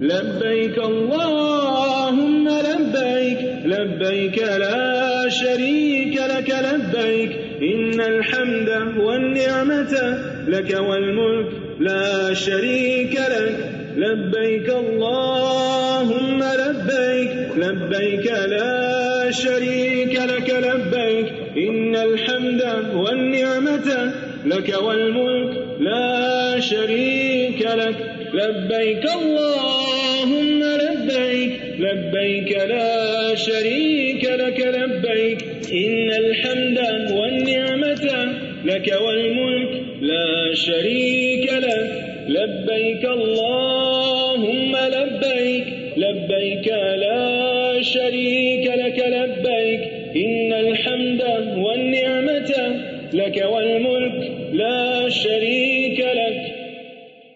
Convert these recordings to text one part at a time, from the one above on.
لبيك اللهم لبيك لبيك لا شريك لك لبيك إن الحمد والنعمة لك والملك لا شريك لك لبيك اللهم لبيك لبيك لا شريك لك لبيك إن الحمد والنعمة لك والملك لا شريك لك لبيك اللهم لبيك لبيك لا شريك لك لبيك إن الحمد والنعمة لك والملك لا شريك لك لبيك اللهم لبيك لبيك لا شريك لك لبيك إن الحمد والنعمة لك والملك لا شريك لك.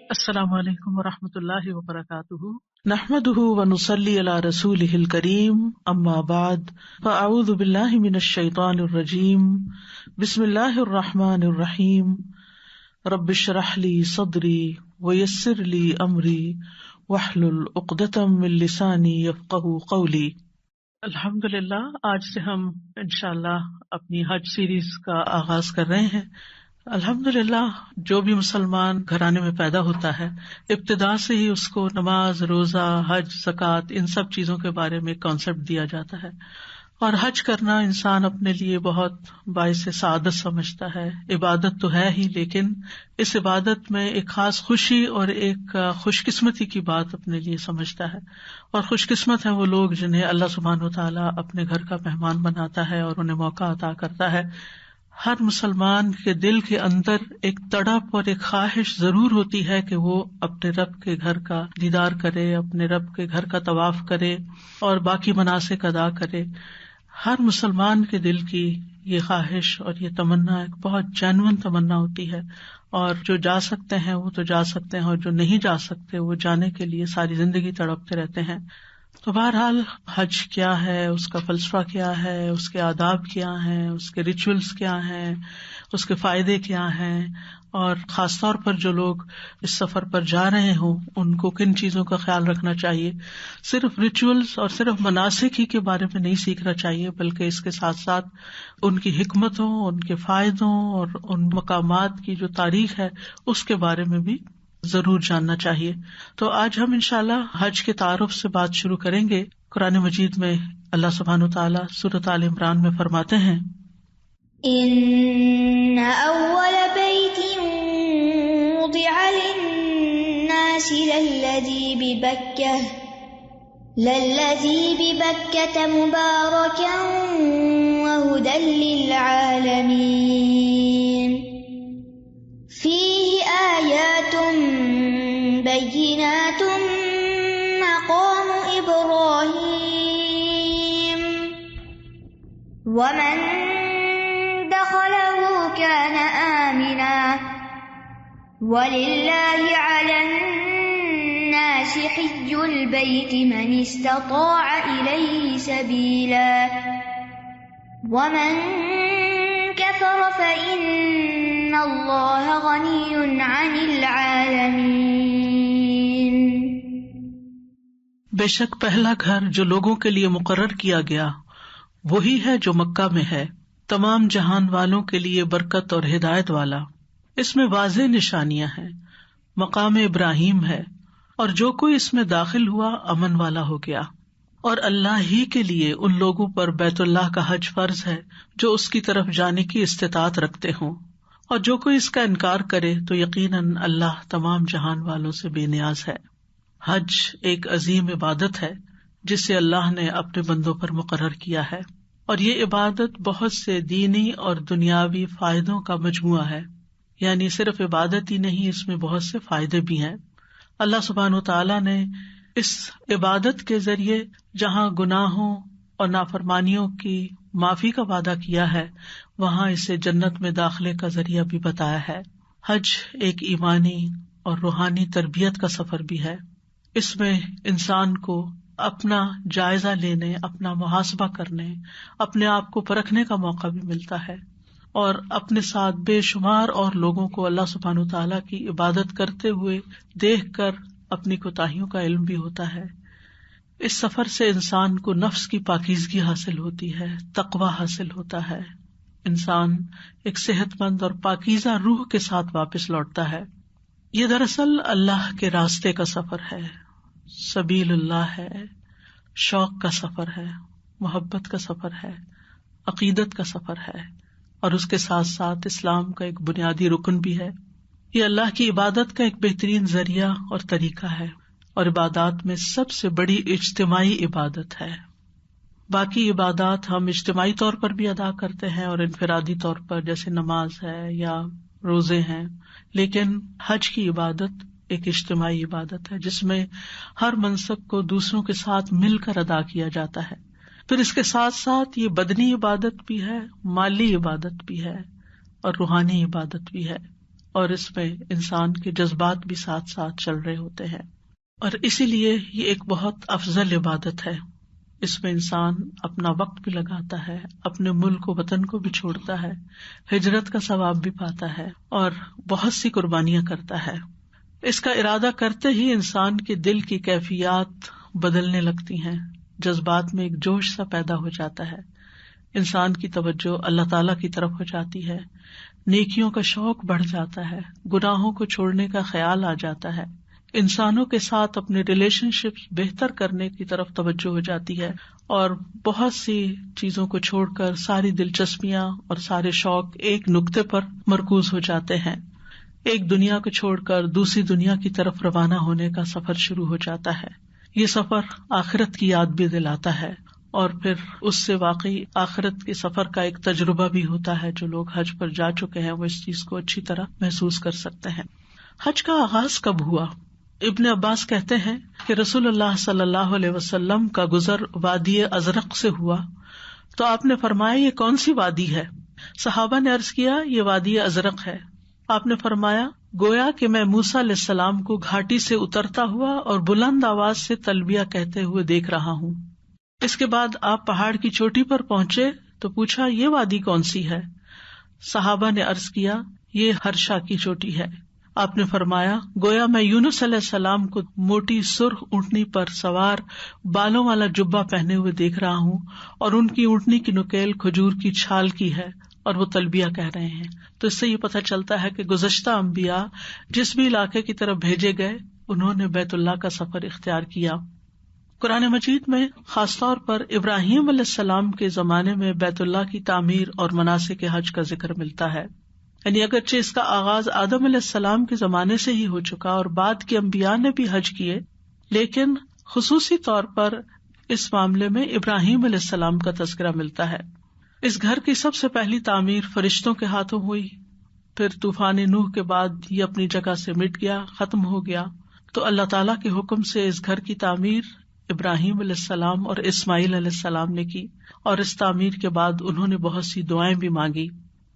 السلام علیکم ورحمۃ اللہ وبرکاتہ. نحمده ونصلی علی رسولہ الکریم. اما بعد فاعوذ باللہ من الشیطان الرجیم. بسم اللہ الرحمن الرحیم. رب اشرح لی صدری ویسر لی امری واحلل عقدۃ من لسانی یفقہوا قولی. الحمدللہ آج سے ہم انشاءاللہ اپنی حج سیریز کا آغاز کر رہے ہیں. الحمدللہ جو بھی مسلمان گھرانے میں پیدا ہوتا ہے ابتدا سے ہی اس کو نماز، روزہ، حج، زکوٰۃ ان سب چیزوں کے بارے میں کانسیپٹ دیا جاتا ہے، اور حج کرنا انسان اپنے لیے بہت باعث سعادت سمجھتا ہے. عبادت تو ہے ہی، لیکن اس عبادت میں ایک خاص خوشی اور ایک خوش قسمتی کی بات اپنے لیے سمجھتا ہے. اور خوش قسمت ہیں وہ لوگ جنہیں اللہ سبحانہ وتعالیٰ اپنے گھر کا مہمان بناتا ہے اور انہیں موقع عطا کرتا ہے. ہر مسلمان کے دل کے اندر ایک تڑپ اور ایک خواہش ضرور ہوتی ہے کہ وہ اپنے رب کے گھر کا دیدار کرے، اپنے رب کے گھر کا طواف کرے اور باقی مناسک ادا کرے. ہر مسلمان کے دل کی یہ خواہش اور یہ تمنا ایک بہت جینوئن تمنا ہوتی ہے، اور جو جا سکتے ہیں وہ تو جا سکتے ہیں، اور جو نہیں جا سکتے وہ جانے کے لیے ساری زندگی تڑپتے رہتے ہیں. تو بہرحال حج کیا ہے، اس کا فلسفہ کیا ہے، اس کے آداب کیا ہیں، اس کے ریچولز کیا ہیں، اس کے فائدے کیا ہیں، اور خاص طور پر جو لوگ اس سفر پر جا رہے ہوں ان کو کن چیزوں کا خیال رکھنا چاہیے. صرف ریچولز اور صرف مناسک ہی کے بارے میں نہیں سیکھنا چاہیے، بلکہ اس کے ساتھ ساتھ ان کی حکمتوں، ان کے فائدوں اور ان مقامات کی جو تاریخ ہے اس کے بارے میں بھی ضرور جاننا چاہیے. تو آج ہم انشاءاللہ حج کے تعارف سے بات شروع کریں گے. قرآن مجید میں اللہ سبحانہ وتعالیٰ سورۃ آل عمران میں فرماتے ہیں، ان اول بیت وضع للناس للذی ببکۃ مبارکا وہدی للعالمین فیہ آیات بینات مقام ابراہیم ومن دخلہ کان آمنا وللہ علی الناس حج البیت من استطاع الیہ سبیلا ومن کفر فإن اللہ غنی عن العالمین. بے شک پہلا گھر جو لوگوں کے لیے مقرر کیا گیا وہی ہے جو مکہ میں ہے، تمام جہان والوں کے لیے برکت اور ہدایت والا. اس میں واضح نشانیاں ہیں، مقام ابراہیم ہے، اور جو کوئی اس میں داخل ہوا امن والا ہو گیا. اور اللہ ہی کے لیے ان لوگوں پر بیت اللہ کا حج فرض ہے جو اس کی طرف جانے کی استطاعت رکھتے ہوں، اور جو کوئی اس کا انکار کرے تو یقیناً اللہ تمام جہان والوں سے بے نیاز ہے. حج ایک عظیم عبادت ہے جسے اللہ نے اپنے بندوں پر مقرر کیا ہے، اور یہ عبادت بہت سے دینی اور دنیاوی فائدوں کا مجموعہ ہے. یعنی صرف عبادت ہی نہیں، اس میں بہت سے فائدے بھی ہیں. اللہ سبحانہ وتعالیٰ نے اس عبادت کے ذریعے جہاں گناہوں اور نافرمانیوں کی معافی کا وعدہ کیا ہے، وہاں اسے جنت میں داخلے کا ذریعہ بھی بتایا ہے. حج ایک ایمانی اور روحانی تربیت کا سفر بھی ہے. اس میں انسان کو اپنا جائزہ لینے، اپنا محاسبہ کرنے، اپنے آپ کو پرکھنے کا موقع بھی ملتا ہے، اور اپنے ساتھ بے شمار اور لوگوں کو اللہ سبحانہ وتعالیٰ کی عبادت کرتے ہوئے دیکھ کر اپنی کوتاہیوں کا علم بھی ہوتا ہے. اس سفر سے انسان کو نفس کی پاکیزگی حاصل ہوتی ہے، تقویٰ حاصل ہوتا ہے، انسان ایک صحت مند اور پاکیزہ روح کے ساتھ واپس لوٹتا ہے. یہ دراصل اللہ کے راستے کا سفر ہے، سبیل اللہ ہے، شوق کا سفر ہے، محبت کا سفر ہے، عقیدت کا سفر ہے، اور اس کے ساتھ ساتھ اسلام کا ایک بنیادی رکن بھی ہے. یہ اللہ کی عبادت کا ایک بہترین ذریعہ اور طریقہ ہے، اور عبادات میں سب سے بڑی اجتماعی عبادت ہے. باقی عبادات ہم اجتماعی طور پر بھی ادا کرتے ہیں اور انفرادی طور پر، جیسے نماز ہے یا روزے ہیں، لیکن حج کی عبادت ایک اجتماعی عبادت ہے جس میں ہر منسک کو دوسروں کے ساتھ مل کر ادا کیا جاتا ہے. پھر اس کے ساتھ ساتھ یہ بدنی عبادت بھی ہے، مالی عبادت بھی ہے، اور روحانی عبادت بھی ہے، اور اس میں انسان کے جذبات بھی ساتھ ساتھ چل رہے ہوتے ہیں. اور اسی لیے یہ ایک بہت افضل عبادت ہے. اس میں انسان اپنا وقت بھی لگاتا ہے، اپنے ملک و وطن کو بھی چھوڑتا ہے، ہجرت کا ثواب بھی پاتا ہے، اور بہت سی قربانیاں کرتا ہے. اس کا ارادہ کرتے ہی انسان کے دل کی کیفیات بدلنے لگتی ہیں، جذبات میں ایک جوش سا پیدا ہو جاتا ہے، انسان کی توجہ اللہ تعالیٰ کی طرف ہو جاتی ہے، نیکیوں کا شوق بڑھ جاتا ہے، گناہوں کو چھوڑنے کا خیال آ جاتا ہے، انسانوں کے ساتھ اپنے ریلیشن شپ بہتر کرنے کی طرف توجہ ہو جاتی ہے، اور بہت سی چیزوں کو چھوڑ کر ساری دلچسپیاں اور سارے شوق ایک نقطے پر مرکوز ہو جاتے ہیں. ایک دنیا کو چھوڑ کر دوسری دنیا کی طرف روانہ ہونے کا سفر شروع ہو جاتا ہے. یہ سفر آخرت کی یاد بھی دلاتا ہے، اور پھر اس سے واقعی آخرت کے سفر کا ایک تجربہ بھی ہوتا ہے. جو لوگ حج پر جا چکے ہیں وہ اس چیز کو اچھی طرح محسوس کر سکتے ہیں. حج کا آغاز کب ہوا؟ ابن عباس کہتے ہیں کہ رسول اللہ صلی اللہ علیہ وسلم کا گزر وادی ازرق سے ہوا تو آپ نے فرمایا یہ کون سی وادی ہے؟ صحابہ نے عرض کیا یہ وادی ازرق ہے. آپ نے فرمایا گویا کہ میں موسیٰ علیہ السلام کو گھاٹی سے اترتا ہوا اور بلند آواز سے تلبیہ کہتے ہوئے دیکھ رہا ہوں. اس کے بعد آپ پہاڑ کی چوٹی پر پہنچے تو پوچھا یہ وادی کون سی ہے؟ صحابہ نے عرض کیا یہ ہرشا کی چوٹی ہے. آپ نے فرمایا گویا میں یونس علیہ السلام کو موٹی سرخ اونٹنی پر سوار بالوں والا جبہ پہنے ہوئے دیکھ رہا ہوں، اور ان کی اونٹنی کی نکیل کھجور کی چھال کی ہے اور وہ تلبیہ کہہ رہے ہیں. تو اس سے یہ پتہ چلتا ہے کہ گزشتہ انبیاء جس بھی علاقے کی طرف بھیجے گئے انہوں نے بیت اللہ کا سفر اختیار کیا. قرآن مجید میں خاص طور پر ابراہیم علیہ السلام کے زمانے میں بیت اللہ کی تعمیر اور مناسک حج کا ذکر ملتا ہے. یعنی اگرچہ اس کا آغاز آدم علیہ السلام کے زمانے سے ہی ہو چکا اور بعد کے انبیاء نے بھی حج کیے، لیکن خصوصی طور پر اس معاملے میں ابراہیم علیہ السلام کا تذکرہ ملتا ہے. اس گھر کی سب سے پہلی تعمیر فرشتوں کے ہاتھوں ہوئی، پھر طوفان نوح کے بعد یہ اپنی جگہ سے مٹ گیا، ختم ہو گیا. تو اللہ تعالیٰ کے حکم سے اس گھر کی تعمیر ابراہیم علیہ السلام اور اسماعیل علیہ السلام نے کی، اور اس تعمیر کے بعد انہوں نے بہت سی دعائیں بھی مانگی.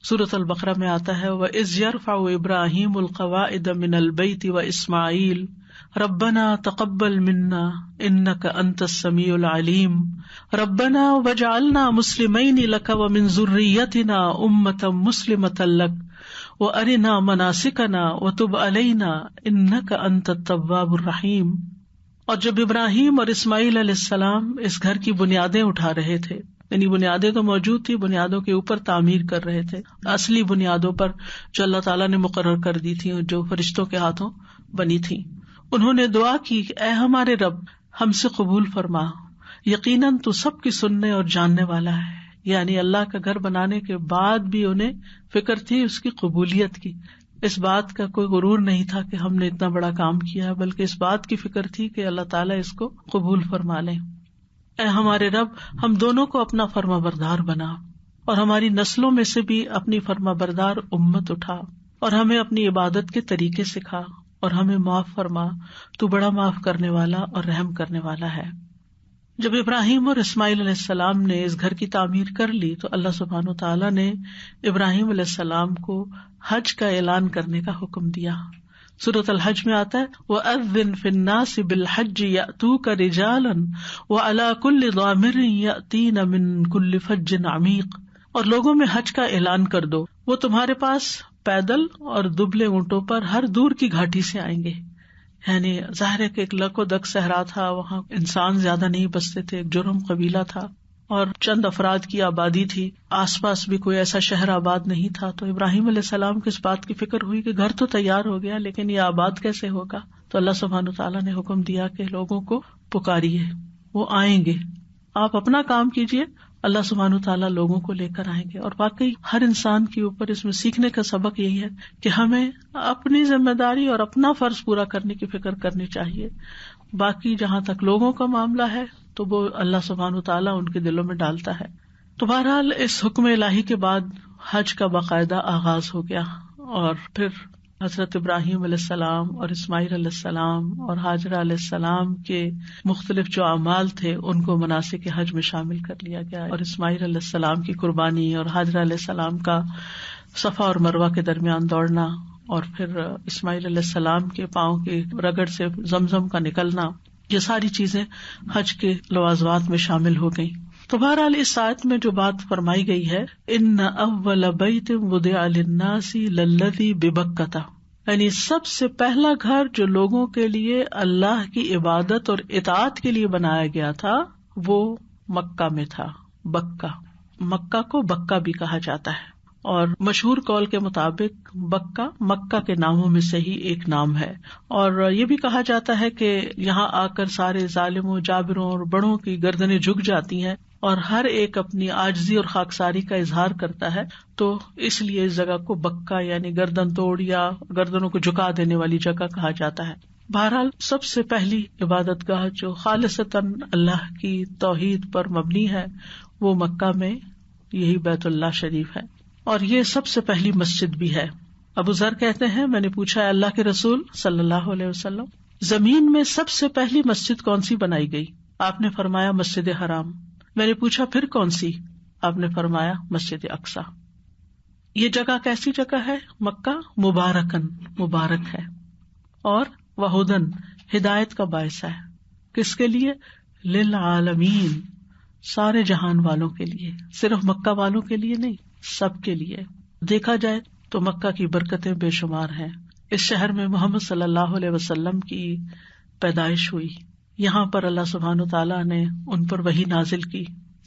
سورۃ البقرہ میں آتا ہے وَإِذْ يَرْفَعُ إِبْرَاهِيمُ الْقَوَاعِدَ مِنَ الْبَيْتِ وَإِسْمَاعِيلُ رَبَّنَا تَقَبَّلْ مِنَّا إِنَّكَ أَنْتَ السَّمِيعُ الْعَلِيمُ رَبَّنَا وَاجْعَلْنَا مُسْلِمَيْنِ لَكَ وَمِنْ ذُرِّيَّتِنَا أُمَّةً مُسْلِمَةً لَكَ وَأَرِنَا مَنَاسِكَنَا وَتُبْ عَلَيْنَا إِنَّكَ أَنْتَ التَّوَّابُ الرَّحِيمُ. اور جب ابراہیم اور اسماعیل علیہ السلام اس گھر کی بنیادیں اٹھا رہے تھے، یعنی بنیادیں تو موجود تھی، بنیادوں کے اوپر تعمیر کر رہے تھے، اصلی بنیادوں پر جو اللہ تعالیٰ نے مقرر کر دی تھی، جو فرشتوں کے ہاتھوں بنی تھی، انہوں نے دعا کی کہ اے ہمارے رب ہم سے قبول فرما، یقیناً تو سب کی سننے اور جاننے والا ہے. یعنی اللہ کا گھر بنانے کے بعد بھی انہیں فکر تھی اس کی قبولیت کی. اس بات کا کوئی غرور نہیں تھا کہ ہم نے اتنا بڑا کام کیا، بلکہ اس بات کی فکر تھی کہ اللہ تعالیٰ اس کو قبول فرما لیں. اے ہمارے رب ہم دونوں کو اپنا فرما بردار بنا، اور ہماری نسلوں میں سے بھی اپنی فرما بردار امت اٹھا، اور ہمیں اپنی عبادت کے طریقے سکھا، اور ہمیں معاف فرما، تو بڑا معاف کرنے والا اور رحم کرنے والا ہے. جب ابراہیم اور اسماعیل علیہ السلام نے اس گھر کی تعمیر کر لی تو اللہ سبحانہ و تعالیٰ نے ابراہیم علیہ السلام کو حج کا اعلان کرنے کا حکم دیا. سورۃ الحج میں آتا ہے وَأَذِّن فِي النَّاسِ بِالْحَجِّ يَأْتُوكَ رِجَالًا وَعَلَى كُلِّ ضَامِرٍ يَأْتِينَ مِن كُلِّ فَجٍّ عَمِيقٍ. اور لوگوں میں حج کا اعلان کر دو، وہ تمہارے پاس پیدل اور دبلے اونٹوں پر ہر دور کی گھاٹی سے آئیں گے. یعنی ظاہر ہے کہ ایک لک و دک صحرا تھا، وہاں انسان زیادہ نہیں بستے تھے، ایک جرہم قبیلہ تھا اور چند افراد کی آبادی تھی، آس پاس بھی کوئی ایسا شہر آباد نہیں تھا. تو ابراہیم علیہ السلام کو اس بات کی فکر ہوئی کہ گھر تو تیار ہو گیا لیکن یہ آباد کیسے ہوگا. تو اللہ سبحانہ وتعالیٰ نے حکم دیا کہ لوگوں کو پکاریے، وہ آئیں گے، آپ اپنا کام کیجیے، اللہ سبحانہ وتعالیٰ لوگوں کو لے کر آئیں گے. اور واقعی ہر انسان کے اوپر اس میں سیکھنے کا سبق یہی ہے کہ ہمیں اپنی ذمہ داری اور اپنا فرض پورا کرنے کی فکر کرنی چاہیے. باقی جہاں تک لوگوں کا معاملہ ہے تو وہ اللہ سبحانہ وتعالیٰ ان کے دلوں میں ڈالتا ہے. تو بہرحال اس حکم الہی کے بعد حج کا باقاعدہ آغاز ہو گیا، اور پھر حضرت ابراہیم علیہ السلام اور اسماعیل علیہ السلام اور ہاجرہ علیہ السلام کے مختلف جو اعمال تھے ان کو مناسک حج میں شامل کر لیا گیا. اور اسماعیل علیہ السلام کی قربانی اور ہاجرہ علیہ السلام کا صفا اور مروہ کے درمیان دوڑنا، اور پھر اسماعیل علیہ السلام کے پاؤں کے رگڑ سے زمزم کا نکلنا، یہ ساری چیزیں حج کے لوازمات میں شامل ہو گئیں. تو بہرحال اس آیت میں جو بات فرمائی گئی ہے، ان اول بیت وضع للناس للذی ببکۃ، یعنی سب سے پہلا گھر جو لوگوں کے لیے اللہ کی عبادت اور اطاعت کے لیے بنایا گیا تھا وہ مکہ میں تھا. مکہ کو بکہ بھی کہا جاتا ہے، اور مشہور قول کے مطابق بکہ مکہ کے ناموں میں سے ہی ایک نام ہے. اور یہ بھی کہا جاتا ہے کہ یہاں آ کر سارے ظالموں، جابروں اور بڑوں کی گردنیں جھک جاتی ہیں اور ہر ایک اپنی عاجزی اور خاکساری کا اظہار کرتا ہے، تو اس لیے اس جگہ کو بکہ یعنی گردن توڑ یا گردنوں کو جھکا دینے والی جگہ کہا جاتا ہے. بہرحال سب سے پہلی عبادت گاہ جو خالصتاً اللہ کی توحید پر مبنی ہے وہ مکہ میں یہی بیت اللہ شریف ہے، اور یہ سب سے پہلی مسجد بھی ہے. ابو ذر کہتے ہیں میں نے پوچھا اللہ کے رسول صلی اللہ علیہ وسلم زمین میں سب سے پہلی مسجد کون سی بنائی گئی؟ آپ نے فرمایا مسجد حرام. میں نے پوچھا پھر کون سی؟ آپ نے فرمایا مسجد اقصیٰ. یہ جگہ کیسی جگہ ہے؟ مکہ مبارکن، مبارک ہے، اور وہدن، ہدایت کا باعث ہے. کس کے لیے؟ للعالمین، سارے جہان والوں کے لیے، صرف مکہ والوں کے لیے نہیں، سب کے لیے. دیکھا جائے تو مکہ کی برکتیں بے شمار ہیں. اس شہر میں محمد صلی اللہ علیہ وسلم کی پیدائش ہوئی، یہاں پر اللہ سبحانہ وتعالیٰ نے ان پر وحی نازل کی،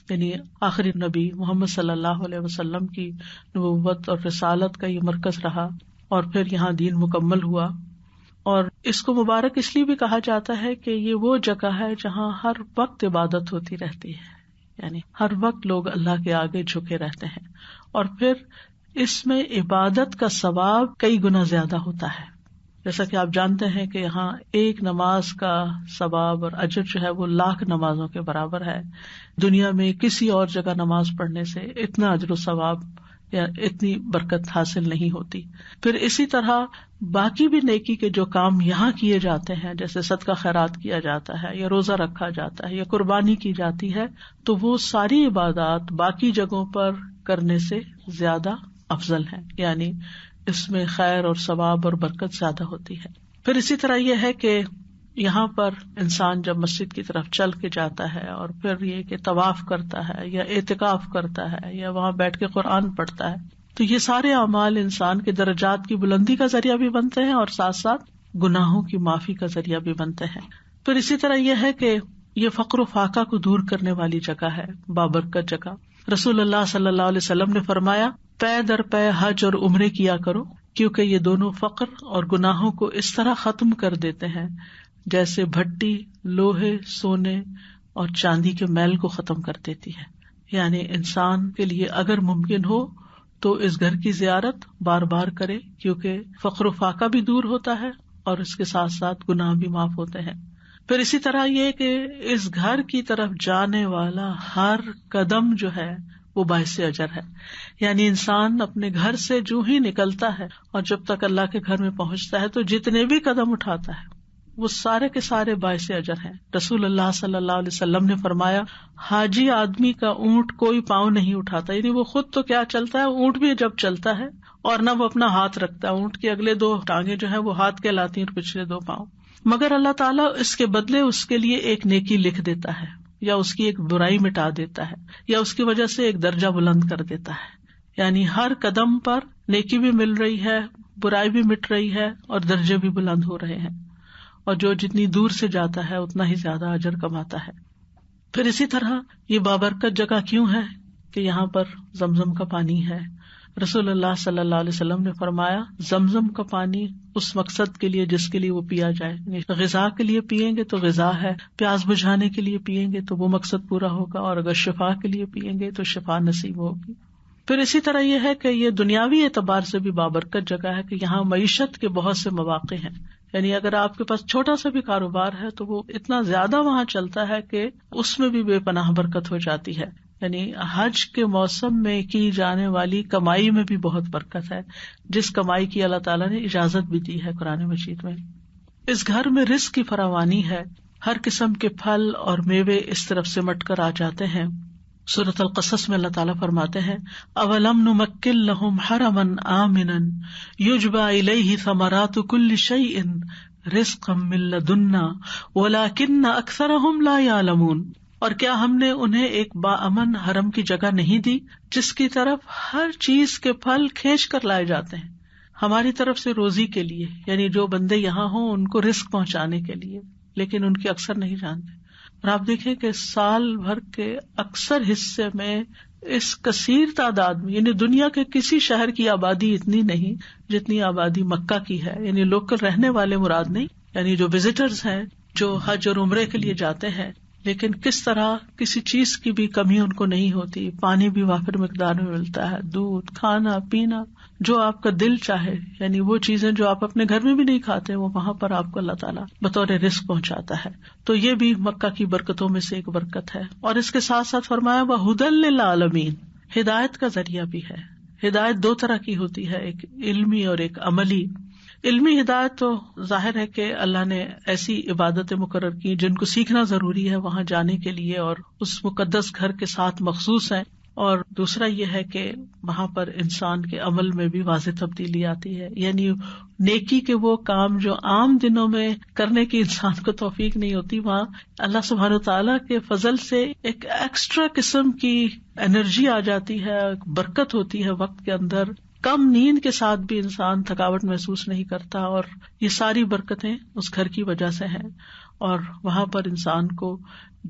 یعنی آخری نبی محمد صلی اللہ علیہ وسلم کی نبوت اور رسالت کا یہ مرکز رہا، اور پھر یہاں دین مکمل ہوا. اور اس کو مبارک اس لیے بھی کہا جاتا ہے کہ یہ وہ جگہ ہے جہاں ہر وقت عبادت ہوتی رہتی ہے، یعنی ہر وقت لوگ اللہ کے آگے جھکے رہتے ہیں، اور پھر اس میں عبادت کا ثواب کئی گنا زیادہ ہوتا ہے. جیسا کہ آپ جانتے ہیں کہ یہاں ایک نماز کا ثواب اور اجر جو ہے وہ 1,00,000 نمازوں کے برابر ہے. دنیا میں کسی اور جگہ نماز پڑھنے سے اتنا اجر و ثواب یا اتنی برکت حاصل نہیں ہوتی. پھر اسی طرح باقی بھی نیکی کے جو کام یہاں کیے جاتے ہیں، جیسے صدقہ خیرات کیا جاتا ہے یا روزہ رکھا جاتا ہے یا قربانی کی جاتی ہے، تو وہ ساری عبادات باقی جگہوں پر کرنے سے زیادہ افضل ہیں، یعنی اس میں خیر اور ثواب اور برکت زیادہ ہوتی ہے. پھر اسی طرح یہ ہے کہ یہاں پر انسان جب مسجد کی طرف چل کے جاتا ہے اور پھر یہ کہ طواف کرتا ہے یا اعتکاف کرتا ہے یا وہاں بیٹھ کے قرآن پڑھتا ہے، تو یہ سارے اعمال انسان کے درجات کی بلندی کا ذریعہ بھی بنتے ہیں اور ساتھ ساتھ گناہوں کی معافی کا ذریعہ بھی بنتے ہیں. پھر اسی طرح یہ ہے کہ یہ فقر و فاقہ کو دور کرنے والی جگہ ہے، بابرکت جگہ. رسول اللہ صلی اللہ علیہ وسلم نے فرمایا پے در پے حج اور عمرے کیا کرو، کیونکہ یہ دونوں فقر اور گناہوں کو اس طرح ختم کر دیتے ہیں جیسے بھٹی لوہے، سونے اور چاندی کے میل کو ختم کر دیتی ہے. یعنی انسان کے لیے اگر ممکن ہو تو اس گھر کی زیارت بار بار کرے، کیونکہ فقر و فاقہ بھی دور ہوتا ہے اور اس کے ساتھ ساتھ گناہ بھی معاف ہوتے ہیں. پھر اسی طرح یہ کہ اس گھر کی طرف جانے والا ہر قدم جو ہے وہ باعث اجر ہے. یعنی انسان اپنے گھر سے جو ہی نکلتا ہے اور جب تک اللہ کے گھر میں پہنچتا ہے تو جتنے بھی قدم اٹھاتا ہے وہ سارے کے سارے باعث اجر ہیں. رسول اللہ صلی اللہ علیہ وسلم نے فرمایا حاجی آدمی کا اونٹ کوئی پاؤں نہیں اٹھاتا، یعنی وہ خود تو کیا چلتا ہے، اونٹ بھی جب چلتا ہے اور نہ وہ اپنا ہاتھ رکھتا ہے، اونٹ کی اگلے 2 ٹانگیں جو ہے وہ ہاتھ کہلاتی ہیں اور پچھلے 2 پاؤں، مگر اللہ تعالیٰ اس کے بدلے اس کے لیے ایک نیکی لکھ دیتا ہے یا اس کی ایک برائی مٹا دیتا ہے یا اس کی وجہ سے ایک درجہ بلند کر دیتا ہے. یعنی ہر قدم پر نیکی بھی مل رہی ہے، برائی بھی مٹ رہی ہے اور درجے بھی بلند ہو رہے ہیں. اور جو جتنی دور سے جاتا ہے اتنا ہی زیادہ اجر کماتا ہے. پھر اسی طرح یہ بابرکت جگہ کیوں ہے کہ یہاں پر زمزم کا پانی ہے. رسول اللہ صلی اللہ علیہ وسلم نے فرمایا زمزم کا پانی اس مقصد کے لیے جس کے لیے وہ پیا جائے. غذا کے لیے پیئیں گے تو غذا ہے، پیاس بجھانے کے لیے پیئیں گے تو وہ مقصد پورا ہوگا، اور اگر شفا کے لیے پیئیں گے تو شفا نصیب ہوگی. پھر اسی طرح یہ ہے کہ یہ دنیاوی اعتبار سے بھی بابرکت جگہ ہے کہ یہاں معیشت کے بہت سے مواقع ہیں. یعنی اگر آپ کے پاس چھوٹا سا بھی کاروبار ہے تو وہ اتنا زیادہ وہاں چلتا ہے کہ اس میں بھی بے پناہ برکت ہو جاتی ہے. یعنی حج کے موسم میں کی جانے والی کمائی میں بھی بہت برکت ہے، جس کمائی کی اللہ تعالیٰ نے اجازت بھی دی ہے قرآن مجید میں. اس گھر میں رزق کی فراوانی ہے، ہر قسم کے پھل اور میوے اس طرف سمٹ کر آ جاتے ہیں. سورۃ القصص میں اللہ تعالیٰ فرماتے ہیں اولم نمکن لہم حرما آمنا یجبی الیہ ثمرات کل شیء رزقا من لدنا ولکن اکثرہم لا یعلمون. اور کیا ہم نے انہیں ایک باامن حرم کی جگہ نہیں دی جس کی طرف ہر چیز کے پھل کھینچ کر لائے جاتے ہیں ہماری طرف سے روزی کے لیے، یعنی جو بندے یہاں ہوں ان کو رزق پہنچانے کے لیے، لیکن ان کے اکثر نہیں جانتے. اور آپ دیکھیں کہ سال بھر کے اکثر حصے میں اس کثیر تعداد میں، یعنی دنیا کے کسی شہر کی آبادی اتنی نہیں جتنی آبادی مکہ کی ہے. یعنی لوکل رہنے والے مراد نہیں، یعنی جو وزٹرز ہیں جو حج اور عمرے کے لیے جاتے ہیں، لیکن کس طرح کسی چیز کی بھی کمی ان کو نہیں ہوتی. پانی بھی وافر مقدار میں ملتا ہے، دودھ، کھانا پینا جو آپ کا دل چاہے، یعنی وہ چیزیں جو آپ اپنے گھر میں بھی نہیں کھاتے وہ وہاں پر آپ کو اللہ تعالیٰ بطور رزق پہنچاتا ہے. تو یہ بھی مکہ کی برکتوں میں سے ایک برکت ہے. اور اس کے ساتھ ساتھ فرمایا وَہُدًى لِّلْعَالَمِينَ، ہدایت کا ذریعہ بھی ہے. ہدایت دو طرح کی ہوتی ہے، ایک علمی اور ایک عملی. علمی ہدایت تو ظاہر ہے کہ اللہ نے ایسی عبادتیں مقرر کی جن کو سیکھنا ضروری ہے وہاں جانے کے لیے اور اس مقدس گھر کے ساتھ مخصوص ہیں. اور دوسرا یہ ہے کہ وہاں پر انسان کے عمل میں بھی واضح تبدیلی آتی ہے، یعنی نیکی کے وہ کام جو عام دنوں میں کرنے کی انسان کو توفیق نہیں ہوتی، وہاں اللہ سبحانہ وتعالیٰ کے فضل سے ایک ایکسٹرا قسم کی انرجی آ جاتی ہے، برکت ہوتی ہے وقت کے اندر. کم نیند کے ساتھ بھی انسان تھکاوٹ محسوس نہیں کرتا، اور یہ ساری برکتیں اس گھر کی وجہ سے ہیں. اور وہاں پر انسان کو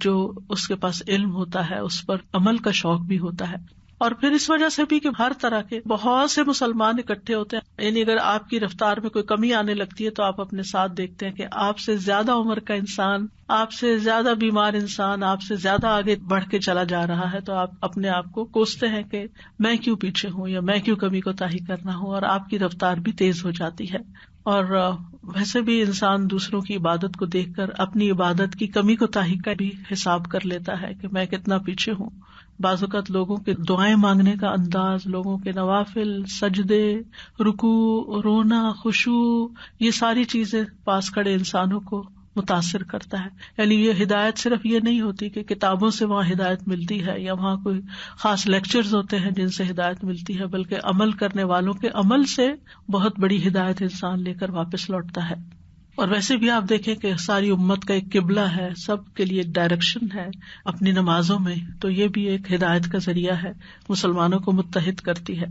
جو اس کے پاس علم ہوتا ہے اس پر عمل کا شوق بھی ہوتا ہے. اور پھر اس وجہ سے بھی کہ ہر طرح کے بہت سے مسلمان اکٹھے ہوتے ہیں. یعنی اگر آپ کی رفتار میں کوئی کمی آنے لگتی ہے تو آپ اپنے ساتھ دیکھتے ہیں کہ آپ سے زیادہ عمر کا انسان، آپ سے زیادہ بیمار انسان آپ سے زیادہ آگے بڑھ کے چلا جا رہا ہے، تو آپ اپنے آپ کو کوستے ہیں کہ میں کیوں پیچھے ہوں یا میں کیوں کمی کوتاہی کرنا ہوں، اور آپ کی رفتار بھی تیز ہو جاتی ہے. اور ویسے بھی انسان دوسروں کی عبادت کو دیکھ کر اپنی عبادت کی کمی کوتاہی کا بھی حساب کر لیتا ہے کہ میں کتنا پیچھے ہوں. بعض اوقات لوگوں کے دعائیں مانگنے کا انداز، لوگوں کے نوافل، سجدے، رکوع، رونا، خشوع، یہ ساری چیزیں پاس کھڑے انسانوں کو متاثر کرتا ہے. یعنی یہ ہدایت صرف یہ نہیں ہوتی کہ کتابوں سے وہاں ہدایت ملتی ہے یا وہاں کوئی خاص لیکچرز ہوتے ہیں جن سے ہدایت ملتی ہے، بلکہ عمل کرنے والوں کے عمل سے بہت بڑی ہدایت انسان لے کر واپس لوٹتا ہے. اور ویسے بھی آپ دیکھیں کہ ساری امت کا ایک قبلہ ہے، سب کے لیے ایک ڈائریکشن ہے اپنی نمازوں میں، تو یہ بھی ایک ہدایت کا ذریعہ ہے، مسلمانوں کو متحد کرتی ہے.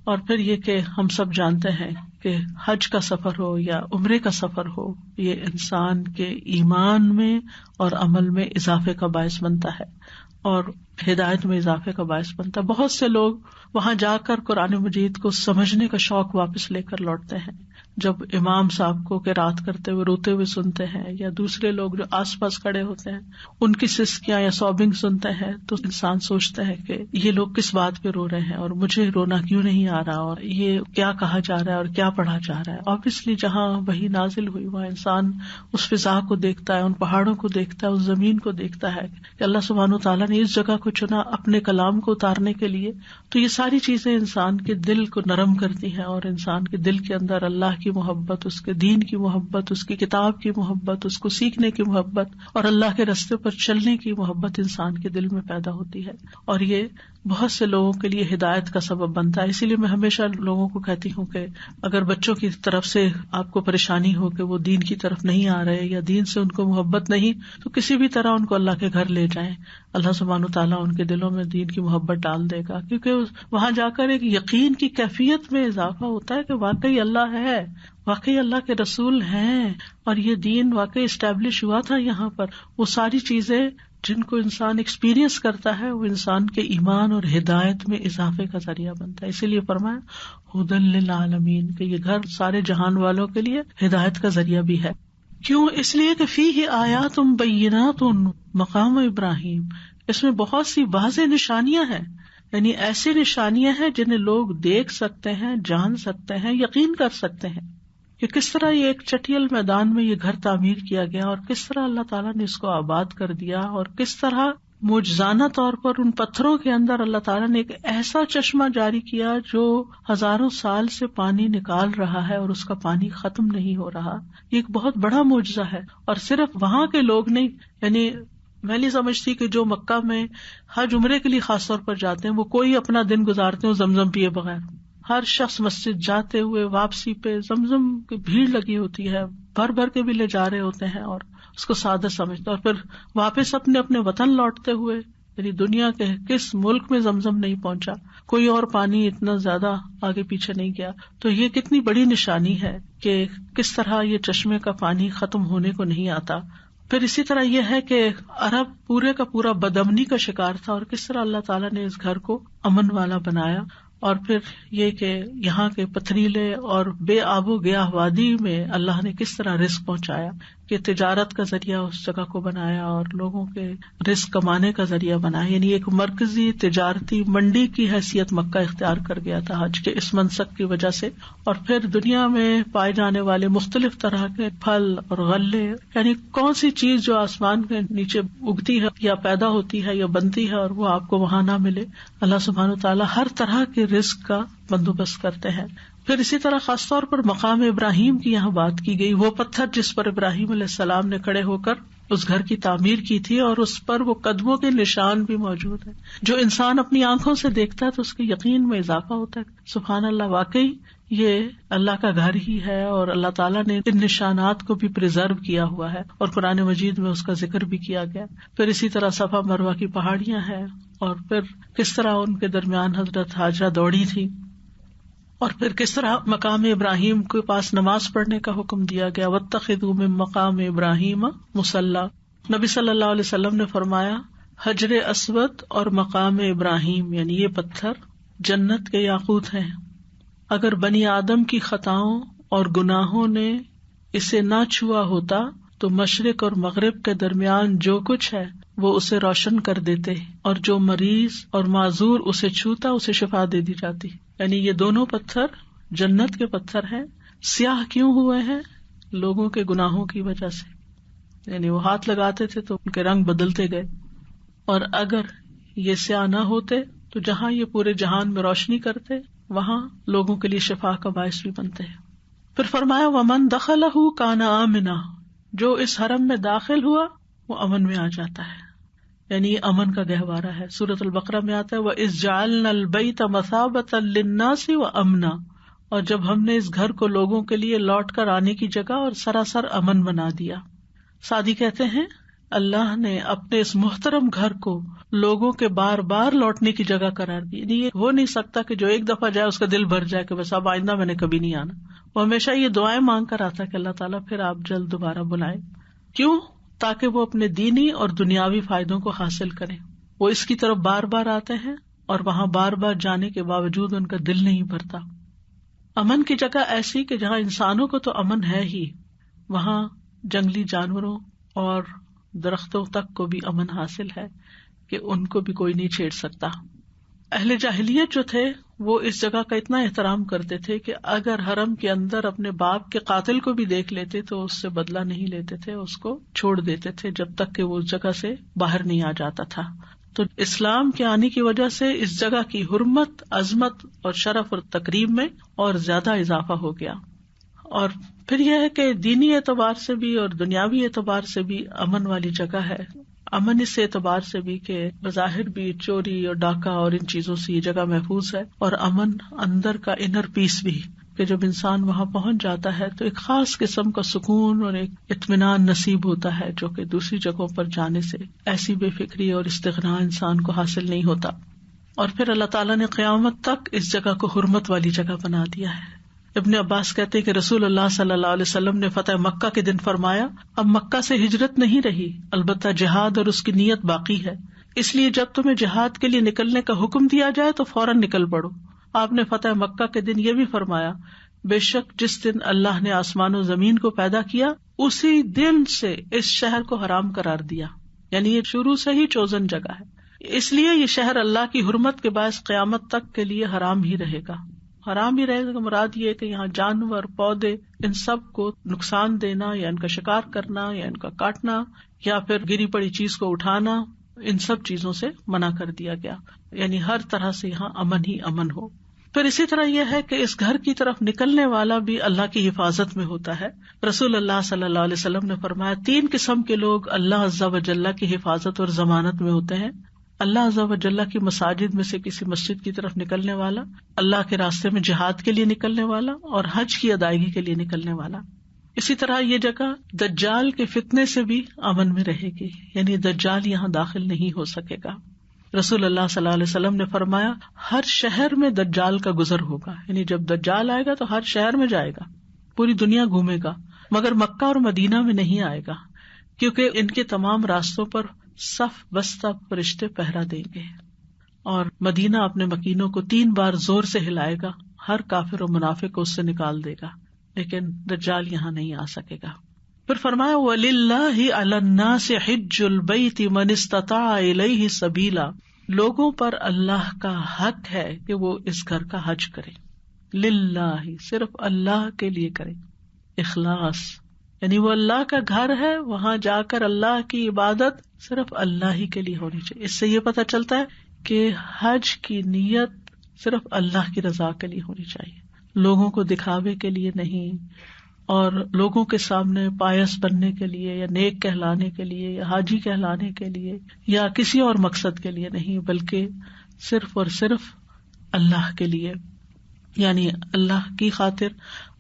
اور پھر یہ کہ ہم سب جانتے ہیں کہ حج کا سفر ہو یا عمرے کا سفر ہو، یہ انسان کے ایمان میں اور عمل میں اضافے کا باعث بنتا ہے اور ہدایت میں اضافے کا باعث بنتا ہے. بہت سے لوگ وہاں جا کر قرآن مجید کو سمجھنے کا شوق واپس لے کر لوٹتے ہیں. جب امام صاحب کو قرات کرتے ہوئے روتے ہوئے سنتے ہیں یا دوسرے لوگ جو آس پاس کھڑے ہوتے ہیں ان کی سسکیاں یا سوبنگ سنتے ہیں تو انسان سوچتا ہے کہ یہ لوگ کس بات پہ رو رہے ہیں اور مجھے رونا کیوں نہیں آ رہا، اور یہ کیا کہا جا رہا ہے اور کیا پڑھا جا رہا ہے. آبویسلی جہاں وحی نازل ہوئی وہاں انسان اس فضا کو دیکھتا ہے، ان پہاڑوں کو دیکھتا ہے، اس زمین کو دیکھتا ہے کہ اللہ سبحانہ وتعالیٰ نے اس جگہ کو چنا اپنے کلام کو اتارنے کے لیے. تو یہ ساری چیزیں انسان کے دل کو نرم کرتی ہیں اور انسان کے دل کے اندر اللہ کی محبت، اس کے دین کی محبت، اس کی کتاب کی محبت، اس کو سیکھنے کی محبت اور اللہ کے راستے پر چلنے کی محبت انسان کے دل میں پیدا ہوتی ہے. اور یہ بہت سے لوگوں کے لیے ہدایت کا سبب بنتا ہے. اسی لیے میں ہمیشہ لوگوں کو کہتی ہوں کہ اگر بچوں کی طرف سے آپ کو پریشانی ہو کہ وہ دین کی طرف نہیں آ رہے یا دین سے ان کو محبت نہیں، تو کسی بھی طرح ان کو اللہ کے گھر لے جائیں. اللہ سبحانہ وتعالیٰ ان کے دلوں میں دین کی محبت ڈال دے گا، کیونکہ وہاں جا کر ایک یقین کی کیفیت میں اضافہ ہوتا ہے کہ واقعی اللہ ہے واقعی اللہ کے رسول ہیں اور یہ دین واقعی اسٹیبلش ہوا تھا یہاں پر. وہ ساری چیزیں جن کو انسان ایکسپیرئنس کرتا ہے وہ انسان کے ایمان اور ہدایت میں اضافے کا ذریعہ بنتا ہے. اسی لیے فرمایا ہدی للعالمین کہ یہ گھر سارے جہان والوں کے لیے ہدایت کا ذریعہ بھی ہے. کیوں؟ اس لیے کہ فیہ آیات بینات مقام ابراہیم، اس میں بہت سی واضح نشانیاں ہیں، یعنی ایسی نشانیاں ہیں جنہیں لوگ دیکھ سکتے ہیں، جان سکتے ہیں، یقین کر سکتے ہیں کہ کس طرح یہ ایک چٹیل میدان میں یہ گھر تعمیر کیا گیا اور کس طرح اللہ تعالیٰ نے اس کو آباد کر دیا اور کس طرح معجزانہ طور پر ان پتھروں کے اندر اللہ تعالیٰ نے ایک ایسا چشمہ جاری کیا جو ہزاروں سال سے پانی نکال رہا ہے اور اس کا پانی ختم نہیں ہو رہا. یہ ایک بہت بڑا معجزہ ہے. اور صرف وہاں کے لوگ نہیں، یعنی میں نہیں سمجھتی کہ جو مکہ میں حج عمرے کے لیے خاص طور پر جاتے ہیں وہ کوئی اپنا دن گزارتے ہیں زمزم پیے بغیر. ہر شخص مسجد جاتے ہوئے واپسی پہ زمزم کی بھیڑ لگی ہوتی ہے، بھر بھر کے بھی لے جا رہے ہوتے ہیں اور اس کو سادہ سمجھتے، اور پھر واپس اپنے وطن لوٹتے ہوئے، یعنی دنیا کے کس ملک میں زمزم نہیں پہنچا، کوئی اور پانی اتنا زیادہ آگے پیچھے نہیں گیا. تو یہ کتنی بڑی نشانی ہے کہ کس طرح یہ چشمے کا پانی ختم ہونے کو نہیں آتا. پھر اسی طرح یہ ہے کہ عرب پورے کا پورا بدامنی کا شکار تھا اور کس طرح اللہ تعالیٰ نے اس گھر کو امن والا بنایا. اور پھر یہ کہ یہاں کے پتھریلے اور بے آب و گیاہ وادی میں اللہ نے کس طرح رزق پہنچایا، کہ تجارت کا ذریعہ اس جگہ کو بنایا اور لوگوں کے رزق کمانے کا ذریعہ بنایا. یعنی ایک مرکزی تجارتی منڈی کی حیثیت مکہ اختیار کر گیا تھا حج کے اس منسک کی وجہ سے. اور پھر دنیا میں پائے جانے والے مختلف طرح کے پھل اور غلے، یعنی کون سی چیز جو آسمان کے نیچے اگتی ہے یا پیدا ہوتی ہے یا بنتی ہے اور وہ آپ کو وہاں نہ ملے، اللہ سبحانہ وتعالیٰ ہر طرح کے رزق کا بندوبست کرتے ہیں. پھر اسی طرح خاص طور پر مقام ابراہیم کی یہاں بات کی گئی، وہ پتھر جس پر ابراہیم علیہ السلام نے کھڑے ہو کر اس گھر کی تعمیر کی تھی اور اس پر وہ قدموں کے نشان بھی موجود ہیں. جو انسان اپنی آنکھوں سے دیکھتا ہے تو اس کے یقین میں اضافہ ہوتا ہے. سبحان اللہ، واقعی یہ اللہ کا گھر ہی ہے اور اللہ تعالیٰ نے ان نشانات کو بھی پریزرو کیا ہوا ہے اور قرآن مجید میں اس کا ذکر بھی کیا گیا. پھر اسی طرح صفا مروہ کی پہاڑیاں ہیں اور پھر کس طرح ان کے درمیان حضرت ہاجرہ دوڑی تھی، اور پھر کس طرح مقام ابراہیم کے پاس نماز پڑھنے کا حکم دیا گیا. واتخذوا من مقام ابراہیم مصلی. نبی صلی اللہ علیہ وسلم نے فرمایا حجر اسود اور مقام ابراہیم یعنی یہ پتھر جنت کے یاقوت ہیں. اگر بنی آدم کی خطاؤں اور گناہوں نے اسے نہ چھوا ہوتا تو مشرق اور مغرب کے درمیان جو کچھ ہے وہ اسے روشن کر دیتے، اور جو مریض اور معذور اسے چھوتا اسے شفا دے دی جاتی. یعنی یہ دونوں پتھر جنت کے پتھر ہیں. سیاہ کیوں ہوئے ہیں؟ لوگوں کے گناہوں کی وجہ سے. یعنی وہ ہاتھ لگاتے تھے تو ان کے رنگ بدلتے گئے، اور اگر یہ سیاہ نہ ہوتے تو جہاں یہ پورے جہان میں روشنی کرتے وہاں لوگوں کے لیے شفا کا باعث بھی بنتے ہیں. پھر فرمایا ومن دخلہ کان آمنا، جو اس حرم میں داخل ہوا وہ امن میں آ جاتا ہے، یعنی امن کا گہوارہ ہے. سورۃ البقرہ میں آتا ہے وَإِذْ جَعَلْنَا الْبَيْتَ مَثَابَةً لِلنَّاسِ وَأَمْنًا، اور جب ہم نے اس گھر کو لوگوں کے لیے لوٹ کر آنے کی جگہ اور سراسر امن بنا دیا. سعدی کہتے ہیں اللہ نے اپنے اس محترم گھر کو لوگوں کے بار بار لوٹنے کی جگہ قرار دی. یہ ہو نہیں سکتا کہ جو ایک دفعہ جائے اس کا دل بھر جائے کہ بس اب آئندہ میں نے کبھی نہیں آنا. وہ ہمیشہ یہ دعائیں مانگ کر آتا کہ اللہ تعالیٰ پھر آپ جلد دوبارہ بلائیں. کیوں؟ تاکہ وہ اپنے دینی اور دنیاوی فائدوں کو حاصل کریں. وہ اس کی طرف بار بار آتے ہیں اور وہاں بار بار جانے کے باوجود ان کا دل نہیں بھرتا. امن کی جگہ ایسی کہ جہاں انسانوں کو تو امن ہے ہی، وہاں جنگلی جانوروں اور درختوں تک کو بھی امن حاصل ہے کہ ان کو بھی کوئی نہیں چھیڑ سکتا. اہل جاہلیت جو تھے وہ اس جگہ کا اتنا احترام کرتے تھے کہ اگر حرم کے اندر اپنے باپ کے قاتل کو بھی دیکھ لیتے تو اس سے بدلہ نہیں لیتے تھے، اس کو چھوڑ دیتے تھے جب تک کہ وہ اس جگہ سے باہر نہیں آ جاتا تھا. تو اسلام کے آنے کی وجہ سے اس جگہ کی حرمت، عظمت اور شرف اور تکریم میں اور زیادہ اضافہ ہو گیا. اور پھر یہ ہے کہ دینی اعتبار سے بھی اور دنیاوی اعتبار سے بھی امن والی جگہ ہے. امن اس اعتبار سے بھی کہ بظاہر بھی چوری اور ڈاکہ اور ان چیزوں سے یہ جگہ محفوظ ہے، اور امن اندر کا انر پیس بھی کہ جب انسان وہاں پہنچ جاتا ہے تو ایک خاص قسم کا سکون اور ایک اطمینان نصیب ہوتا ہے جو کہ دوسری جگہوں پر جانے سے ایسی بے فکری اور استغنا انسان کو حاصل نہیں ہوتا. اور پھر اللہ تعالیٰ نے قیامت تک اس جگہ کو حرمت والی جگہ بنا دیا ہے. ابن عباس کہتے ہیں کہ رسول اللہ صلی اللہ علیہ وسلم نے فتح مکہ کے دن فرمایا، اب مکہ سے ہجرت نہیں رہی، البتہ جہاد اور اس کی نیت باقی ہے، اس لیے جب تمہیں جہاد کے لیے نکلنے کا حکم دیا جائے تو فوراً نکل پڑو۔ آپ نے فتح مکہ کے دن یہ بھی فرمایا، بے شک جس دن اللہ نے آسمان و زمین کو پیدا کیا اسی دن سے اس شہر کو حرام قرار دیا، یعنی یہ شروع سے ہی چوزن جگہ ہے، اس لیے یہ شہر اللہ کی حرمت کے باعث قیامت تک کے لیے حرام ہی رہے گا۔ حرام ہی رہے گا مراد یہ ہے کہ یہاں جانور، پودے، ان سب کو نقصان دینا یا ان کا شکار کرنا یا ان کا کاٹنا یا پھر گری پڑی چیز کو اٹھانا، ان سب چیزوں سے منع کر دیا گیا، یعنی ہر طرح سے یہاں امن ہی امن ہو۔ پھر اسی طرح یہ ہے کہ اس گھر کی طرف نکلنے والا بھی اللہ کی حفاظت میں ہوتا ہے۔ رسول اللہ صلی اللہ علیہ وسلم نے فرمایا، 3 قسم کے لوگ اللہ عز و جل کی حفاظت اور ضمانت میں ہوتے ہیں، اللہ عز و جل کی مساجد میں سے کسی مسجد کی طرف نکلنے والا، اللہ کے راستے میں جہاد کے لیے نکلنے والا، اور حج کی ادائیگی کے لیے نکلنے والا۔ اسی طرح یہ جگہ دجال کے فتنے سے بھی امن میں رہے گی، یعنی دجال یہاں داخل نہیں ہو سکے گا۔ رسول اللہ صلی اللہ علیہ وسلم نے فرمایا، ہر شہر میں دجال کا گزر ہوگا، یعنی جب دجال آئے گا تو ہر شہر میں جائے گا، پوری دنیا گھومے گا، مگر مکہ اور مدینہ میں نہیں آئے گا، کیونکہ ان کے تمام راستوں پر صف بستہ فرشتے پہرا دیں گے، اور مدینہ اپنے مکینوں کو 3 بار زور سے ہلائے گا، ہر کافر و منافق کو اس سے نکال دے گا، لیکن دجال یہاں نہیں آ سکے گا۔ پھر فرمایا، وَلِلَّهِ عَلَى النَّاسِ حِجُّ الْبَيْتِ مَنِ اسْتَطَاعَ إِلَيْهِ سَبِيلًا، لوگوں پر اللہ کا حق ہے کہ وہ اس گھر کا حج کرے، للہ صرف اللہ کے لیے کرے، اخلاص، یعنی وہ اللہ کا گھر ہے، وہاں جا کر اللہ کی عبادت صرف اللہ ہی کے لیے ہونی چاہیے۔ اس سے یہ پتہ چلتا ہے کہ حج کی نیت صرف اللہ کی رضا کے لیے ہونی چاہیے، لوگوں کو دکھاوے کے لیے نہیں، اور لوگوں کے سامنے پائس بننے کے لیے یا نیک کہلانے کے لیے یا حاجی کہلانے کے لیے یا کسی اور مقصد کے لیے نہیں، بلکہ صرف اور صرف اللہ کے لیے، یعنی اللہ کی خاطر،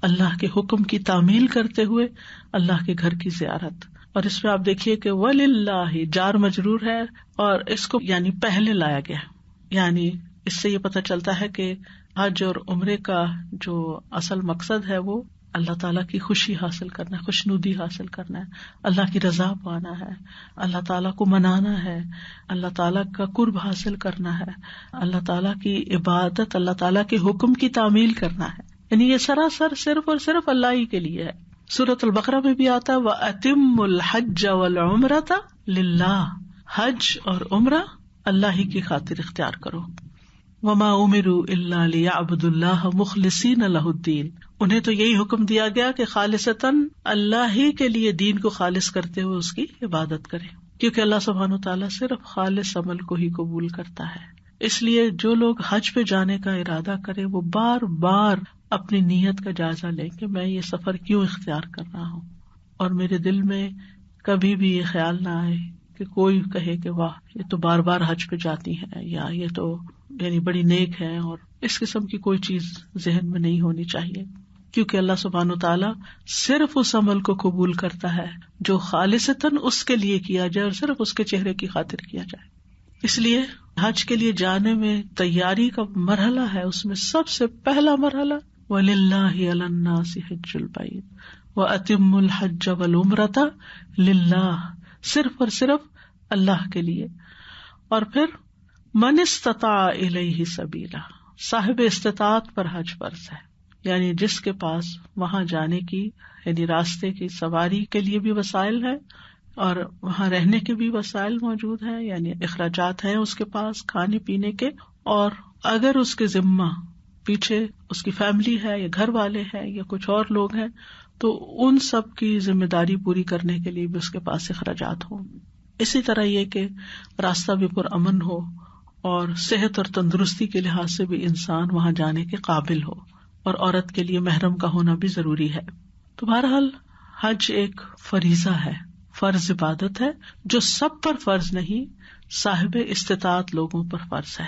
اللہ کے حکم کی تعمیل کرتے ہوئے اللہ کے گھر کی زیارت۔ اور اس میں آپ دیکھیے کہ وَلِلَّهِ جار مجرور ہے، اور اس کو یعنی پہلے لایا گیا، یعنی اس سے یہ پتہ چلتا ہے کہ حج اور عمرے کا جو اصل مقصد ہے وہ اللہ تعالیٰ کی خوشی حاصل کرنا ہے، خوشنودی حاصل کرنا ہے، اللہ کی رضا پانا ہے، اللہ تعالیٰ کو منانا ہے، اللہ تعالیٰ کا قرب حاصل کرنا ہے، اللہ تعالیٰ کی عبادت، اللہ تعالیٰ کے حکم کی تعمیل کرنا ہے، یعنی یہ سراسر صرف اور صرف اللہ ہی کے لیے ہے۔ سورۃ البقرہ میں بھی آتا ہے، وَأَتِمُّوا الْحَجَّ وَالْعُمْرَةَ لِلَّهِ، حج اور عمرہ اللہ ہی کی خاطر اختیار کرو۔ وَمَا أُمِرُوا إِلَّا لِيَعْبُدُوا اللَّهَ مُخْلِصِينَ لَهُ الدِّينَ، انہیں تو یہی حکم دیا گیا کہ خالصتاً اللہ ہی کے لیے دین کو خالص کرتے ہوئے اس کی عبادت کریں، کیونکہ اللہ سبحانہ وتعالیٰ صرف خالص عمل کو ہی قبول کرتا ہے۔ اس لیے جو لوگ حج پہ جانے کا ارادہ کریں وہ بار بار اپنی نیت کا جائزہ لیں کہ میں یہ سفر کیوں اختیار کر رہا ہوں، اور میرے دل میں کبھی بھی یہ خیال نہ آئے کہ کوئی کہے کہ واہ یہ تو بار بار حج پہ جاتی ہے، یا یہ تو یعنی بڑی نیک ہے، اور اس قسم کی کوئی چیز ذہن میں نہیں ہونی چاہیے، کیونکہ اللہ سبحانہ وتعالیٰ صرف اس عمل کو قبول کرتا ہے جو خالصتاً اس کے لیے کیا جائے اور صرف اس کے چہرے کی خاطر کیا جائے۔ اس لیے حج کے لیے جانے میں تیاری کا مرحلہ ہے، اس میں سب سے پہلا مرحلہ وَلِلَّهِ عَلَى النَّاسِ حِجُّ الْبَيْتِ وَأَتِمُّوا الْحَجَّ وَالْعُمْرَةَ لِلَّهِ، صرف اور صرف اللہ کے لیے۔ اور پھر من استطاع الیہ سبیلا، صاحب استطاعت پر حج فرض ہے، یعنی جس کے پاس وہاں جانے کی یعنی راستے کی سواری کے لیے بھی وسائل ہے اور وہاں رہنے کے بھی وسائل موجود ہیں، یعنی اخراجات ہیں اس کے پاس کھانے پینے کے، اور اگر اس کے ذمہ پیچھے اس کی فیملی ہے یا گھر والے ہیں یا کچھ اور لوگ ہیں تو ان سب کی ذمہ داری پوری کرنے کے لیے بھی اس کے پاس اخراجات ہوں۔ اسی طرح یہ کہ راستہ بھی پر امن ہو اور صحت اور تندرستی کے لحاظ سے بھی انسان وہاں جانے کے قابل ہو، اور عورت کے لیے محرم کا ہونا بھی ضروری ہے۔ تو بہرحال حج ایک فریضہ ہے، فرض عبادت ہے جو سب پر فرض نہیں، صاحب استطاعت لوگوں پر فرض ہے،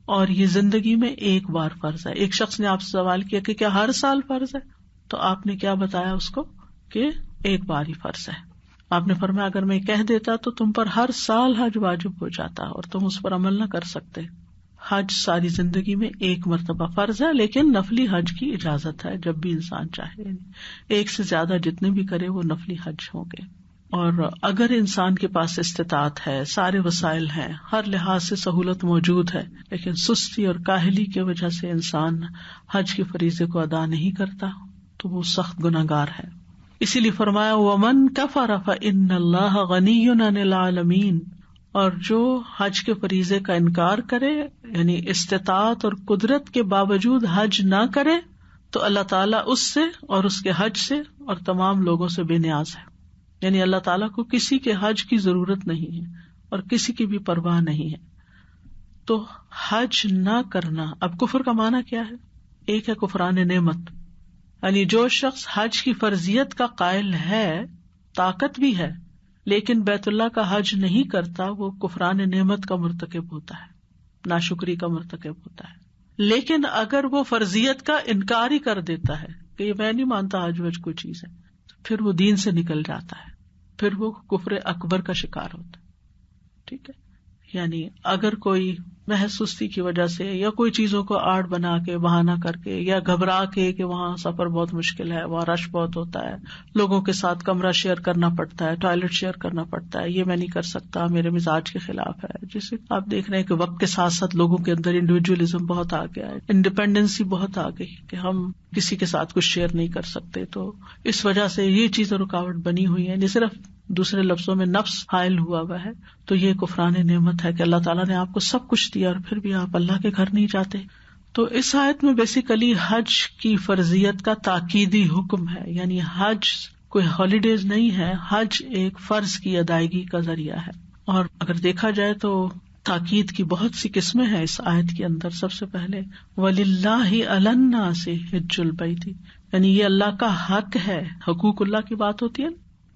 اور یہ زندگی میں ایک بار فرض ہے۔ ایک شخص نے آپ سے سوال کیا کہ کیا ہر سال فرض ہے؟ تو آپ نے کیا بتایا اس کو کہ ایک بار ہی فرض ہے۔ آپ نے فرمایا اگر میں کہہ دیتا تو تم پر ہر سال حج واجب ہو جاتا اور تم اس پر عمل نہ کر سکتے۔ حج ساری زندگی میں ایک مرتبہ فرض ہے، لیکن نفلی حج کی اجازت ہے جب بھی انسان چاہے، ایک سے زیادہ جتنے بھی کرے وہ نفلی حج ہوں گے۔ اور اگر انسان کے پاس استطاعت ہے، سارے وسائل ہیں، ہر لحاظ سے سہولت موجود ہے، لیکن سستی اور کاہلی کی وجہ سے انسان حج کے فریضے کو ادا نہیں کرتا تو وہ سخت گناہگار ہے۔ اسی لیے فرمایا وَمَن كَفَرَ فَإِنَّ اللَّهَ غَنِيٌّ عَنِ الْعَالَمِينَ، اور جو حج کے فریضے کا انکار کرے، یعنی استطاعت اور قدرت کے باوجود حج نہ کرے، تو اللہ تعالیٰ اس سے اور اس کے حج سے اور تمام لوگوں سے بے نیاز ہے، یعنی اللہ تعالیٰ کو کسی کے حج کی ضرورت نہیں ہے اور کسی کی بھی پرواہ نہیں ہے۔ تو حج نہ کرنا، اب کفر کا معنی کیا ہے؟ ایک ہے کفران نعمت، یعنی جو شخص حج کی فرضیت کا قائل ہے، طاقت بھی ہے، لیکن بیت اللہ کا حج نہیں کرتا، وہ کفران نعمت کا مرتکب ہوتا ہے، ناشکری کا مرتکب ہوتا ہے۔ لیکن اگر وہ فرضیت کا انکار ہی کر دیتا ہے کہ میں نہیں مانتا حج وج کوئی چیز ہے، تو پھر وہ دین سے نکل جاتا ہے، پھر وہ کفر اکبر کا شکار ہوتا ہے۔ ٹھیک ہے، یعنی اگر کوئی محض سستی کی وجہ سے یا کوئی چیزوں کو آڑ بنا کے بہانہ کر کے یا گھبرا کے کہ وہاں سفر بہت مشکل ہے، وہاں رش بہت ہوتا ہے، لوگوں کے ساتھ کمرہ شیئر کرنا پڑتا ہے، ٹوائلٹ شیئر کرنا پڑتا ہے، یہ میں نہیں کر سکتا، میرے مزاج کے خلاف ہے، جسے آپ دیکھ رہے ہیں کہ وقت کے ساتھ ساتھ لوگوں کے اندر انڈیویجولزم بہت آ گیا ہے، انڈیپینڈنسی بہت آ گئی کہ ہم کسی کے ساتھ کچھ شیئر نہیں کر سکتے، تو اس وجہ سے یہ چیزیں رکاوٹ بنی ہوئی ہیں، صرف دوسرے لفظوں میں نفس حائل ہوا ہے۔ تو یہ کفران نعمت ہے کہ اللہ تعالیٰ نے آپ کو سب کچھ دیا اور پھر بھی آپ اللہ کے گھر نہیں جاتے۔ تو اس آیت میں بیسیکلی حج کی فرضیت کا تاکیدی حکم ہے، یعنی حج کوئی ہالیڈیز نہیں ہے، حج ایک فرض کی ادائیگی کا ذریعہ ہے۔ اور اگر دیکھا جائے تو تاکید کی بہت سی قسمیں ہیں اس آیت کے اندر۔ سب سے پہلے وَلِلَّهِ عَلَى النَّاسِ حِجُّ الْبَيْتِ، یعنی یہ اللہ کا حق ہے، حقوق اللہ کی بات ہوتی ہے،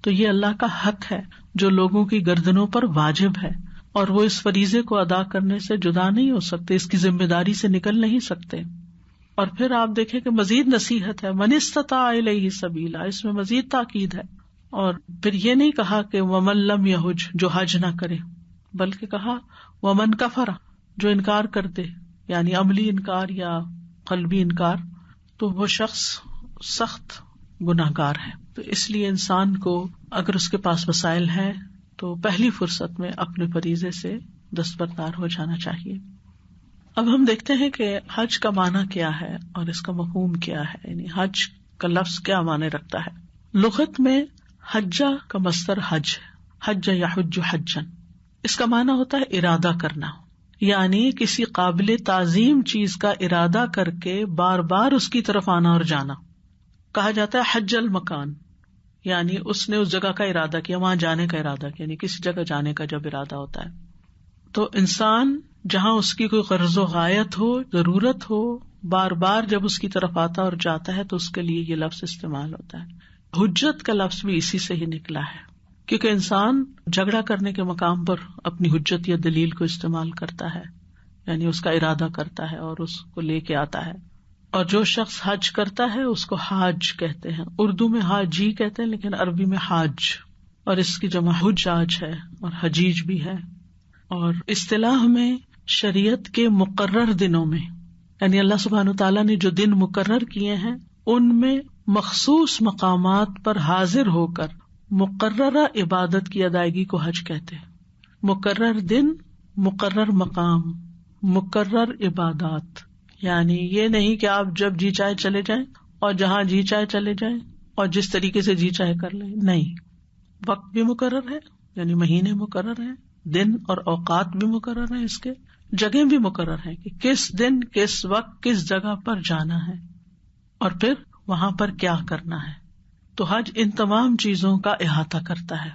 تو یہ اللہ کا حق ہے جو لوگوں کی گردنوں پر واجب ہے، اور وہ اس فریضے کو ادا کرنے سے جدا نہیں ہو سکتے، اس کی ذمہ داری سے نکل نہیں سکتے۔ اور پھر آپ دیکھیں کہ مزید نصیحت ہے، من استطاع الیہ سبیلا، اس میں مزید تاکید ہے۔ اور پھر یہ نہیں کہا کہ ومن لم یحج، جو حج نہ کرے، بلکہ کہا ومن کفر، جو انکار کر دے، یعنی عملی انکار یا قلبی انکار، تو وہ شخص سخت گناہگار ہے۔ تو اس لیے انسان کو اگر اس کے پاس وسائل ہیں تو پہلی فرصت میں اپنے فریضے سے دستبردار ہو جانا چاہیے۔ اب ہم دیکھتے ہیں کہ حج کا معنی کیا ہے اور اس کا مفہوم کیا ہے، یعنی حج کا لفظ کیا معنی رکھتا ہے۔ لغت میں حجہ کا مصدر حج، حج یحج حجا، اس کا معنی ہوتا ہے ارادہ کرنا، یعنی کسی قابل تعظیم چیز کا ارادہ کر کے بار بار اس کی طرف آنا اور جانا۔ کہا جاتا ہے حج المکان، یعنی اس نے اس جگہ کا ارادہ کیا، وہاں جانے کا ارادہ کیا، یعنی کسی جگہ جانے کا جب ارادہ ہوتا ہے۔ تو انسان جہاں اس کی کوئی غرض و غایت ہو، ضرورت ہو، بار بار جب اس کی طرف آتا اور جاتا ہے تو اس کے لیے یہ لفظ استعمال ہوتا ہے۔ حجت کا لفظ بھی اسی سے ہی نکلا ہے، کیونکہ انسان جھگڑا کرنے کے مقام پر اپنی حجت یا دلیل کو استعمال کرتا ہے، یعنی اس کا ارادہ کرتا ہے اور اس کو لے کے آتا ہے۔ اور جو شخص حج کرتا ہے اس کو حاج کہتے ہیں، اردو میں حاجی کہتے ہیں لیکن عربی میں حاج، اور اس کی جمع حجاج ہے اور حجیج بھی ہے۔ اور اصطلاح میں شریعت کے مقرر دنوں میں، یعنی اللہ سبحانہ تعالیٰ نے جو دن مقرر کیے ہیں ان میں مخصوص مقامات پر حاضر ہو کر مقررہ عبادت کی ادائیگی کو حج کہتے ہیں۔ مقرر دن، مقرر مقام، مقرر عبادات، یعنی یہ نہیں کہ آپ جب جی چاہے چلے جائیں اور جہاں جی چاہے چلے جائیں اور جس طریقے سے جی چاہے کر لیں، نہیں، وقت بھی مقرر ہے، یعنی مہینے مقرر ہیں، دن اور اوقات بھی مقرر ہیں، اس کے جگہ بھی مقرر ہیں کہ کس دن، کس وقت، کس جگہ پر جانا ہے اور پھر وہاں پر کیا کرنا ہے۔ تو حج ان تمام چیزوں کا احاطہ کرتا ہے۔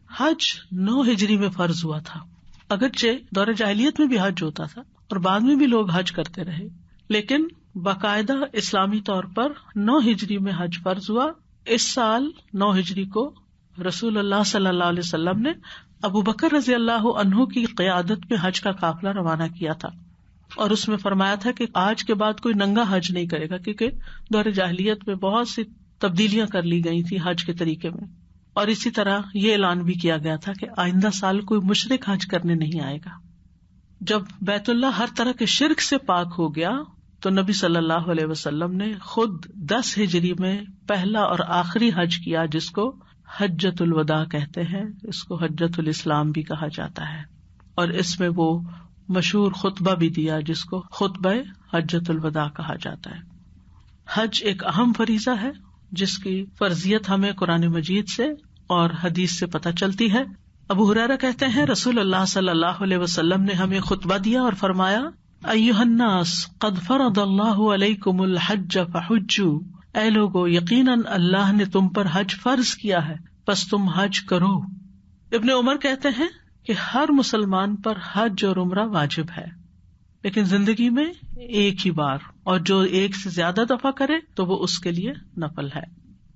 حج 9 ہجری میں فرض ہوا تھا، اگرچہ دور جاہلیت میں بھی حج ہوتا تھا اور بعد میں بھی لوگ حج کرتے رہے، لیکن باقاعدہ اسلامی طور پر 9 ہجری میں حج فرض ہوا۔ اس سال 9 ہجری کو رسول اللہ صلی اللہ علیہ وسلم نے ابو بکر رضی اللہ عنہ کی قیادت میں حج کا قافلہ روانہ کیا تھا، اور اس میں فرمایا تھا کہ آج کے بعد کوئی ننگا حج نہیں کرے گا، کیونکہ دور جاہلیت میں بہت سی تبدیلیاں کر لی گئی تھی حج کے طریقے میں، اور اسی طرح یہ اعلان بھی کیا گیا تھا کہ آئندہ سال کوئی مشرک حج کرنے نہیں آئے گا۔ جب بیت اللہ ہر طرح کے شرک سے پاک ہو گیا تو نبی صلی اللہ علیہ وسلم نے خود 10 ہجری میں پہلا اور آخری حج کیا، جس کو حجۃ الوداع کہتے ہیں، اس کو حجۃ الاسلام بھی کہا جاتا ہے، اور اس میں وہ مشہور خطبہ بھی دیا جس کو خطبہ حجۃ الوداع کہا جاتا ہے۔ حج ایک اہم فریضہ ہے جس کی فرضیت ہمیں قرآن مجید سے اور حدیث سے پتہ چلتی ہے۔ ابو ہریرہ کہتے ہیں رسول اللہ صلی اللہ علیہ وسلم نے ہمیں خطبہ دیا اور فرمایا، ایھا الناس قد فرض اللہ علیکم الحج فحجوا، اے لوگو یقیناً اللہ نے تم پر حج فرض کیا ہے پس تم حج کرو۔ ابن عمر کہتے ہیں کہ ہر مسلمان پر حج اور عمرہ واجب ہے، لیکن زندگی میں ایک ہی بار، اور جو ایک سے زیادہ دفعہ کرے تو وہ اس کے لیے نفل ہے۔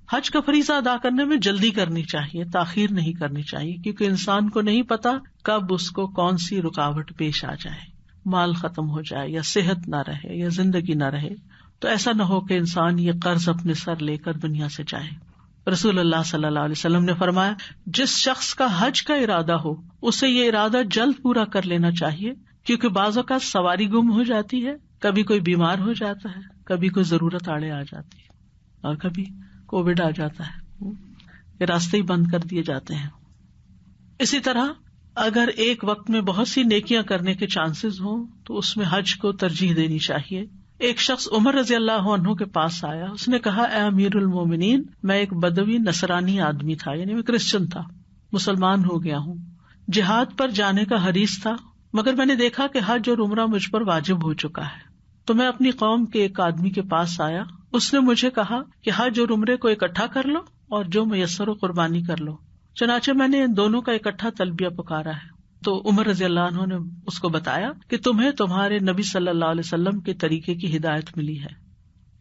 حج کا فریضہ ادا کرنے میں جلدی کرنی چاہیے، تاخیر نہیں کرنی چاہیے، کیونکہ انسان کو نہیں پتا کب اس کو کون سی رکاوٹ پیش آ جائے، مال ختم ہو جائے یا صحت نہ رہے یا زندگی نہ رہے، تو ایسا نہ ہو کہ انسان یہ قرض اپنے سر لے کر دنیا سے جائے۔ رسول اللہ صلی اللہ علیہ وسلم نے فرمایا، جس شخص کا حج کا ارادہ ہو اسے یہ ارادہ جلد پورا کر لینا چاہیے، کیونکہ بعض اوقات سواری گم ہو جاتی ہے، کبھی کوئی بیمار ہو جاتا ہے، کبھی کوئی ضرورت آڑے آ جاتی ہے، اور کبھی کووڈ آ جاتا ہے، یہ راستے ہی بند کر دیے جاتے ہیں۔ اسی طرح اگر ایک وقت میں بہت سی نیکیاں کرنے کے چانسز ہوں تو اس میں حج کو ترجیح دینی چاہیے۔ ایک شخص عمر رضی اللہ عنہ کے پاس آیا، اس نے کہا، اے امیر المومنین، میں ایک بدوی نصرانی آدمی تھا، یعنی میں کرسچن تھا، مسلمان ہو گیا ہوں، جہاد پر جانے کا حریص تھا، مگر میں نے دیکھا کہ حج اور عمرہ مجھ پر واجب ہو چکا ہے، تو میں اپنی قوم کے ایک آدمی کے پاس آیا، اس نے مجھے کہا کہ حج اور عمرے کو اکٹھا کر لو اور جو میسر ہو قربانی کر لو، چنانچہ میں نے ان دونوں کا اکٹھا تلبیہ پکارا ہے۔ تو عمر رضی اللہ عنہ نے اس کو بتایا کہ تمہیں تمہارے نبی صلی اللہ علیہ وسلم کے طریقے کی ہدایت ملی ہے،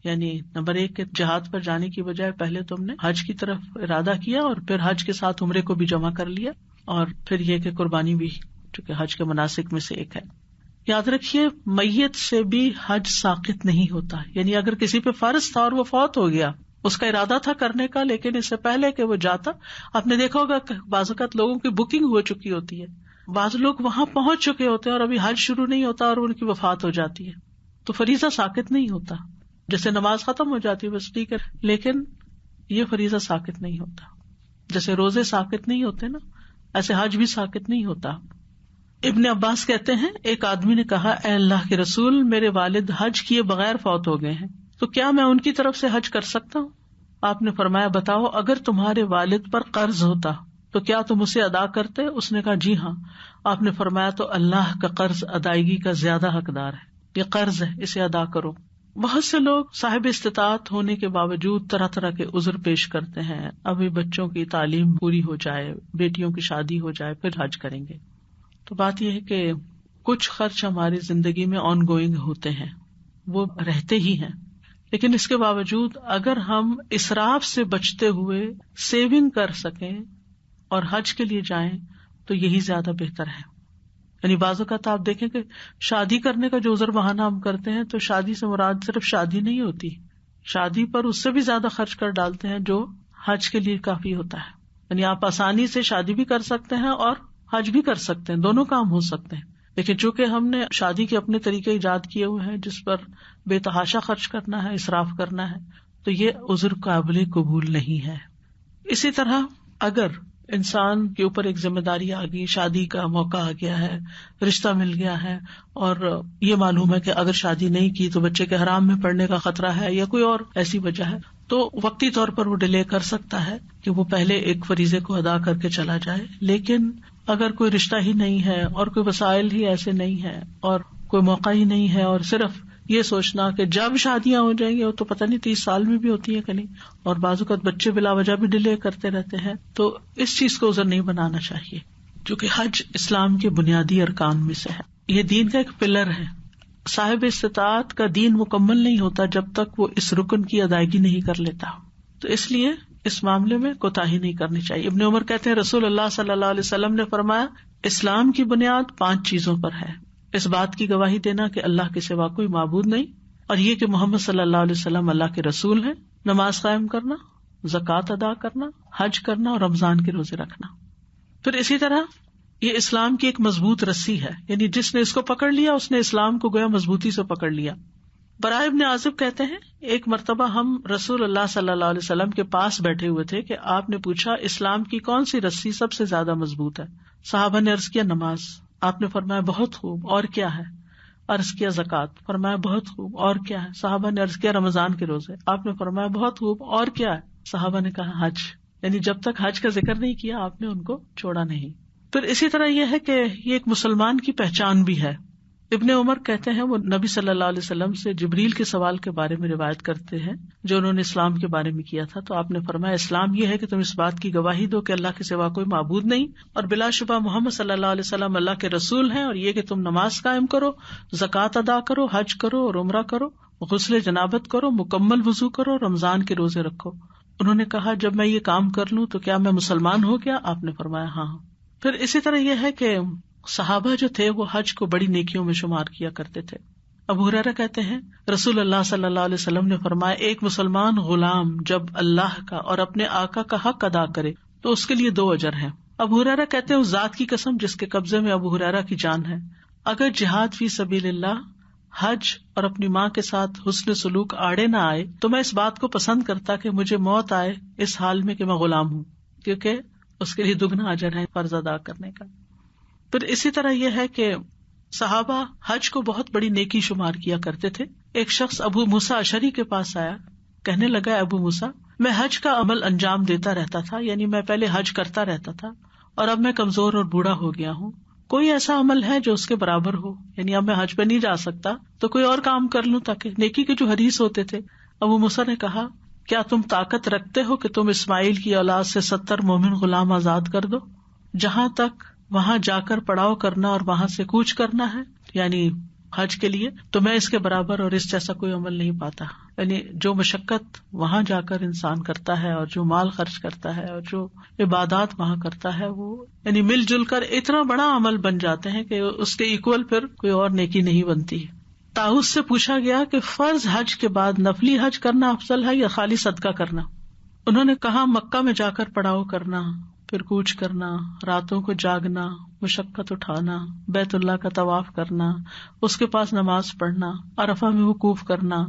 یعنی نمبر 1 کہ جہاد پر جانے کی بجائے پہلے تم نے حج کی طرف ارادہ کیا اور پھر حج کے ساتھ عمرے کو بھی جمع کر لیا، اور پھر یہ کہ قربانی بھی چونکہ حج کے مناسک میں سے ایک ہے۔ یاد رکھیے میت سے بھی حج ساقط نہیں ہوتا، یعنی اگر کسی پہ فرض تھا اور وہ فوت ہو گیا، اس کا ارادہ تھا کرنے کا، لیکن اس سے پہلے کہ وہ جاتا، آپ نے دیکھا ہوگا کہ بعض اوقات لوگوں کی بکنگ ہو چکی ہوتی ہے، بعض لوگ وہاں پہنچ چکے ہوتے ہیں اور ابھی حج شروع نہیں ہوتا اور ان کی وفات ہو جاتی ہے، تو فریضہ ساقط نہیں ہوتا۔ جیسے نماز ختم ہو جاتی ہے بس ٹھیک ہے، لیکن یہ فریضہ ساقط نہیں ہوتا۔ جیسے روزے ساقط نہیں ہوتے نا، ایسے حج بھی ساقط نہیں ہوتا۔ ابن عباس کہتے ہیں ایک آدمی نے کہا، اے اللہ کے رسول، میرے والد حج کیے بغیر فوت ہو گئے ہیں، تو کیا میں ان کی طرف سے حج کر سکتا ہوں؟ آپ نے فرمایا، بتاؤ اگر تمہارے والد پر قرض ہوتا تو کیا تم اسے ادا کرتے؟ اس نے کہا جی ہاں۔ آپ نے فرمایا تو اللہ کا قرض ادائیگی کا زیادہ حقدار ہے، یہ قرض ہے، اسے ادا کرو۔ بہت سے لوگ صاحب استطاعت ہونے کے باوجود طرح طرح کے عذر پیش کرتے ہیں، ابھی بچوں کی تعلیم پوری ہو جائے، بیٹیوں کی شادی ہو جائے پھر حج کریں گے۔ تو بات یہ ہے کہ کچھ خرچ ہماری زندگی میں آن گوئنگ ہوتے ہیں، وہ رہتے ہی ہیں، لیکن اس کے باوجود اگر ہم اسراف سے بچتے ہوئے سیونگ کر سکیں اور حج کے لیے جائیں تو یہی زیادہ بہتر ہے۔ یعنی بعض اوقات آپ دیکھیں کہ شادی کرنے کا جو عذر بہانہ ہم کرتے ہیں، تو شادی سے مراد صرف شادی نہیں ہوتی، شادی پر اس سے بھی زیادہ خرچ کر ڈالتے ہیں جو حج کے لیے کافی ہوتا ہے۔ یعنی آپ آسانی سے شادی بھی کر سکتے ہیں اور حج بھی کر سکتے ہیں، دونوں کام ہو سکتے ہیں، لیکن چونکہ ہم نے شادی کے اپنے طریقے ایجاد کیے ہوئے ہیں جس پر بے تحاشا خرچ کرنا ہے، اسراف کرنا ہے، تو یہ عذر قابل قبول نہیں ہے۔ اسی طرح اگر انسان کے اوپر ایک ذمہ داری آ گئی، شادی کا موقع آ گیا ہے، رشتہ مل گیا ہے، اور یہ معلوم ہے کہ اگر شادی نہیں کی تو بچے کے حرام میں پڑنے کا خطرہ ہے یا کوئی اور ایسی وجہ ہے، تو وقتی طور پر وہ ڈیلے کر سکتا ہے کہ وہ پہلے ایک فریضے کو ادا کر کے چلا جائے۔ لیکن اگر کوئی رشتہ ہی نہیں ہے اور کوئی وسائل ہی ایسے نہیں ہے اور کوئی موقع ہی نہیں ہے، اور صرف یہ سوچنا کہ جب شادیاں ہو جائیں گی، وہ تو پتہ نہیں 30 سال میں بھی ہوتی ہیں کہ نہیں، اور بعض اوقات بچے بلا وجہ بھی ڈیلے کرتے رہتے ہیں، تو اس چیز کو عذر نہیں بنانا چاہیے، کیونکہ حج اسلام کے بنیادی ارکان میں سے ہے، یہ دین کا ایک پلر ہے۔ صاحب استطاعت کا دین مکمل نہیں ہوتا جب تک وہ اس رکن کی ادائیگی نہیں کر لیتا، تو اس لیے اس معاملے میں کوتاہی نہیں کرنی چاہیے۔ ابن عمر کہتے ہیں رسول اللہ صلی اللہ علیہ وسلم نے فرمایا، اسلام کی بنیاد 5 چیزوں پر ہے، اس بات کی گواہی دینا کہ اللہ کے سوا کوئی معبود نہیں، اور یہ کہ محمد صلی اللہ علیہ وسلم اللہ کے رسول ہیں، نماز قائم کرنا، زکوٰۃ ادا کرنا، حج کرنا اور رمضان کے روزے رکھنا۔ پھر اسی طرح یہ اسلام کی ایک مضبوط رسی ہے، یعنی جس نے اس کو پکڑ لیا اس نے اسلام کو گویا مضبوطی سے پکڑ لیا۔ براء ابن عازب کہتے ہیں ایک مرتبہ ہم رسول اللہ صلی اللہ علیہ وسلم کے پاس بیٹھے ہوئے تھے کہ آپ نے پوچھا اسلام کی کون سی رسی سب سے زیادہ مضبوط ہے؟ صحابہ نے عرض کیا نماز۔ آپ نے فرمایا بہت خوب، اور کیا ہے؟ عرض کیا زکوٰۃ۔ فرمایا بہت خوب، اور کیا ہے؟ صحابہ نے عرض کیا رمضان کے روزے۔ آپ نے فرمایا بہت خوب، اور کیا ہے؟ صحابہ نے کہا حج، یعنی جب تک حج کا ذکر نہیں کیا آپ نے ان کو چھوڑا نہیں۔ پھر اسی طرح یہ ہے کہ یہ ایک مسلمان کی پہچان بھی ہے۔ ابن عمر کہتے ہیں وہ نبی صلی اللہ علیہ وسلم سے جبریل کے سوال کے بارے میں روایت کرتے ہیں جو انہوں نے اسلام کے بارے میں کیا تھا، تو آپ نے فرمایا اسلام یہ ہے کہ تم اس بات کی گواہی دو کہ اللہ کے سوا کوئی معبود نہیں اور بلا شبہ محمد صلی اللہ علیہ وسلم اللہ کے رسول ہیں، اور یہ کہ تم نماز قائم کرو، زکوٰۃ ادا کرو، حج کرو اور عمرہ کرو، غسل جنابت کرو، مکمل وضو کرو، رمضان کے روزے رکھو۔ انہوں نے کہا جب میں یہ کام کر لوں تو کیا میں مسلمان ہو گیا؟ آپ نے فرمایا ہاں۔ پھر اسی طرح یہ ہے کہ صحابہ جو تھے وہ حج کو بڑی نیکیوں میں شمار کیا کرتے تھے۔ ابو ہریرہ کہتے ہیں رسول اللہ صلی اللہ علیہ وسلم نے فرمایا ایک مسلمان غلام جب اللہ کا اور اپنے آقا کا حق ادا کرے تو اس کے لیے 2 اجر ہیں۔ ابو ہریرہ کہتے ہیں اس ذات کی قسم جس کے قبضے میں ابو ہریرہ کی جان ہے، اگر جہاد فی سبیل اللہ، حج اور اپنی ماں کے ساتھ حسن سلوک آڑے نہ آئے تو میں اس بات کو پسند کرتا کہ مجھے موت آئے اس حال میں کہ میں غلام ہوں، کیونکہ اس کے لیے دگنا اجر ہے فرض ادا کرنے کا۔ پھر اسی طرح یہ ہے کہ صحابہ حج کو بہت بڑی نیکی شمار کیا کرتے تھے۔ ایک شخص ابو موسیٰ اشعری کے پاس آیا، کہنے لگا ابو موسیٰ میں حج کا عمل انجام دیتا رہتا تھا، یعنی میں پہلے حج کرتا رہتا تھا اور اب میں کمزور اور بوڑھا ہو گیا ہوں، کوئی ایسا عمل ہے جو اس کے برابر ہو؟ یعنی اب میں حج پہ نہیں جا سکتا تو کوئی اور کام کر لوں تاکہ نیکی کے جو حریص ہوتے تھے۔ ابو موسیٰ نے کہا کیا تم طاقت رکھتے ہو کہ تم اسماعیل کی اولاد سے 70 مومن غلام آزاد کر دو؟ جہاں تک وہاں جا کر پڑاؤ کرنا اور وہاں سے کوچ کرنا ہے یعنی حج کے لیے، تو میں اس کے برابر اور اس جیسا کوئی عمل نہیں پاتا۔ یعنی جو مشقت وہاں جا کر انسان کرتا ہے اور جو مال خرچ کرتا ہے اور جو عبادات وہاں کرتا ہے وہ یعنی مل جل کر اتنا بڑا عمل بن جاتے ہیں کہ اس کے ایکول پھر کوئی اور نیکی نہیں بنتی۔ طاؤس سے پوچھا گیا کہ فرض حج کے بعد نفلی حج کرنا افضل ہے یا خالی صدقہ کرنا؟ انہوں نے کہا مکہ میں جا کر پڑاؤ کرنا، پھر کوچ کرنا، راتوں کو جاگنا، مشقت اٹھانا، بیت اللہ کا طواف کرنا، اس کے پاس نماز پڑھنا، عرفہ میں وقوف کرنا،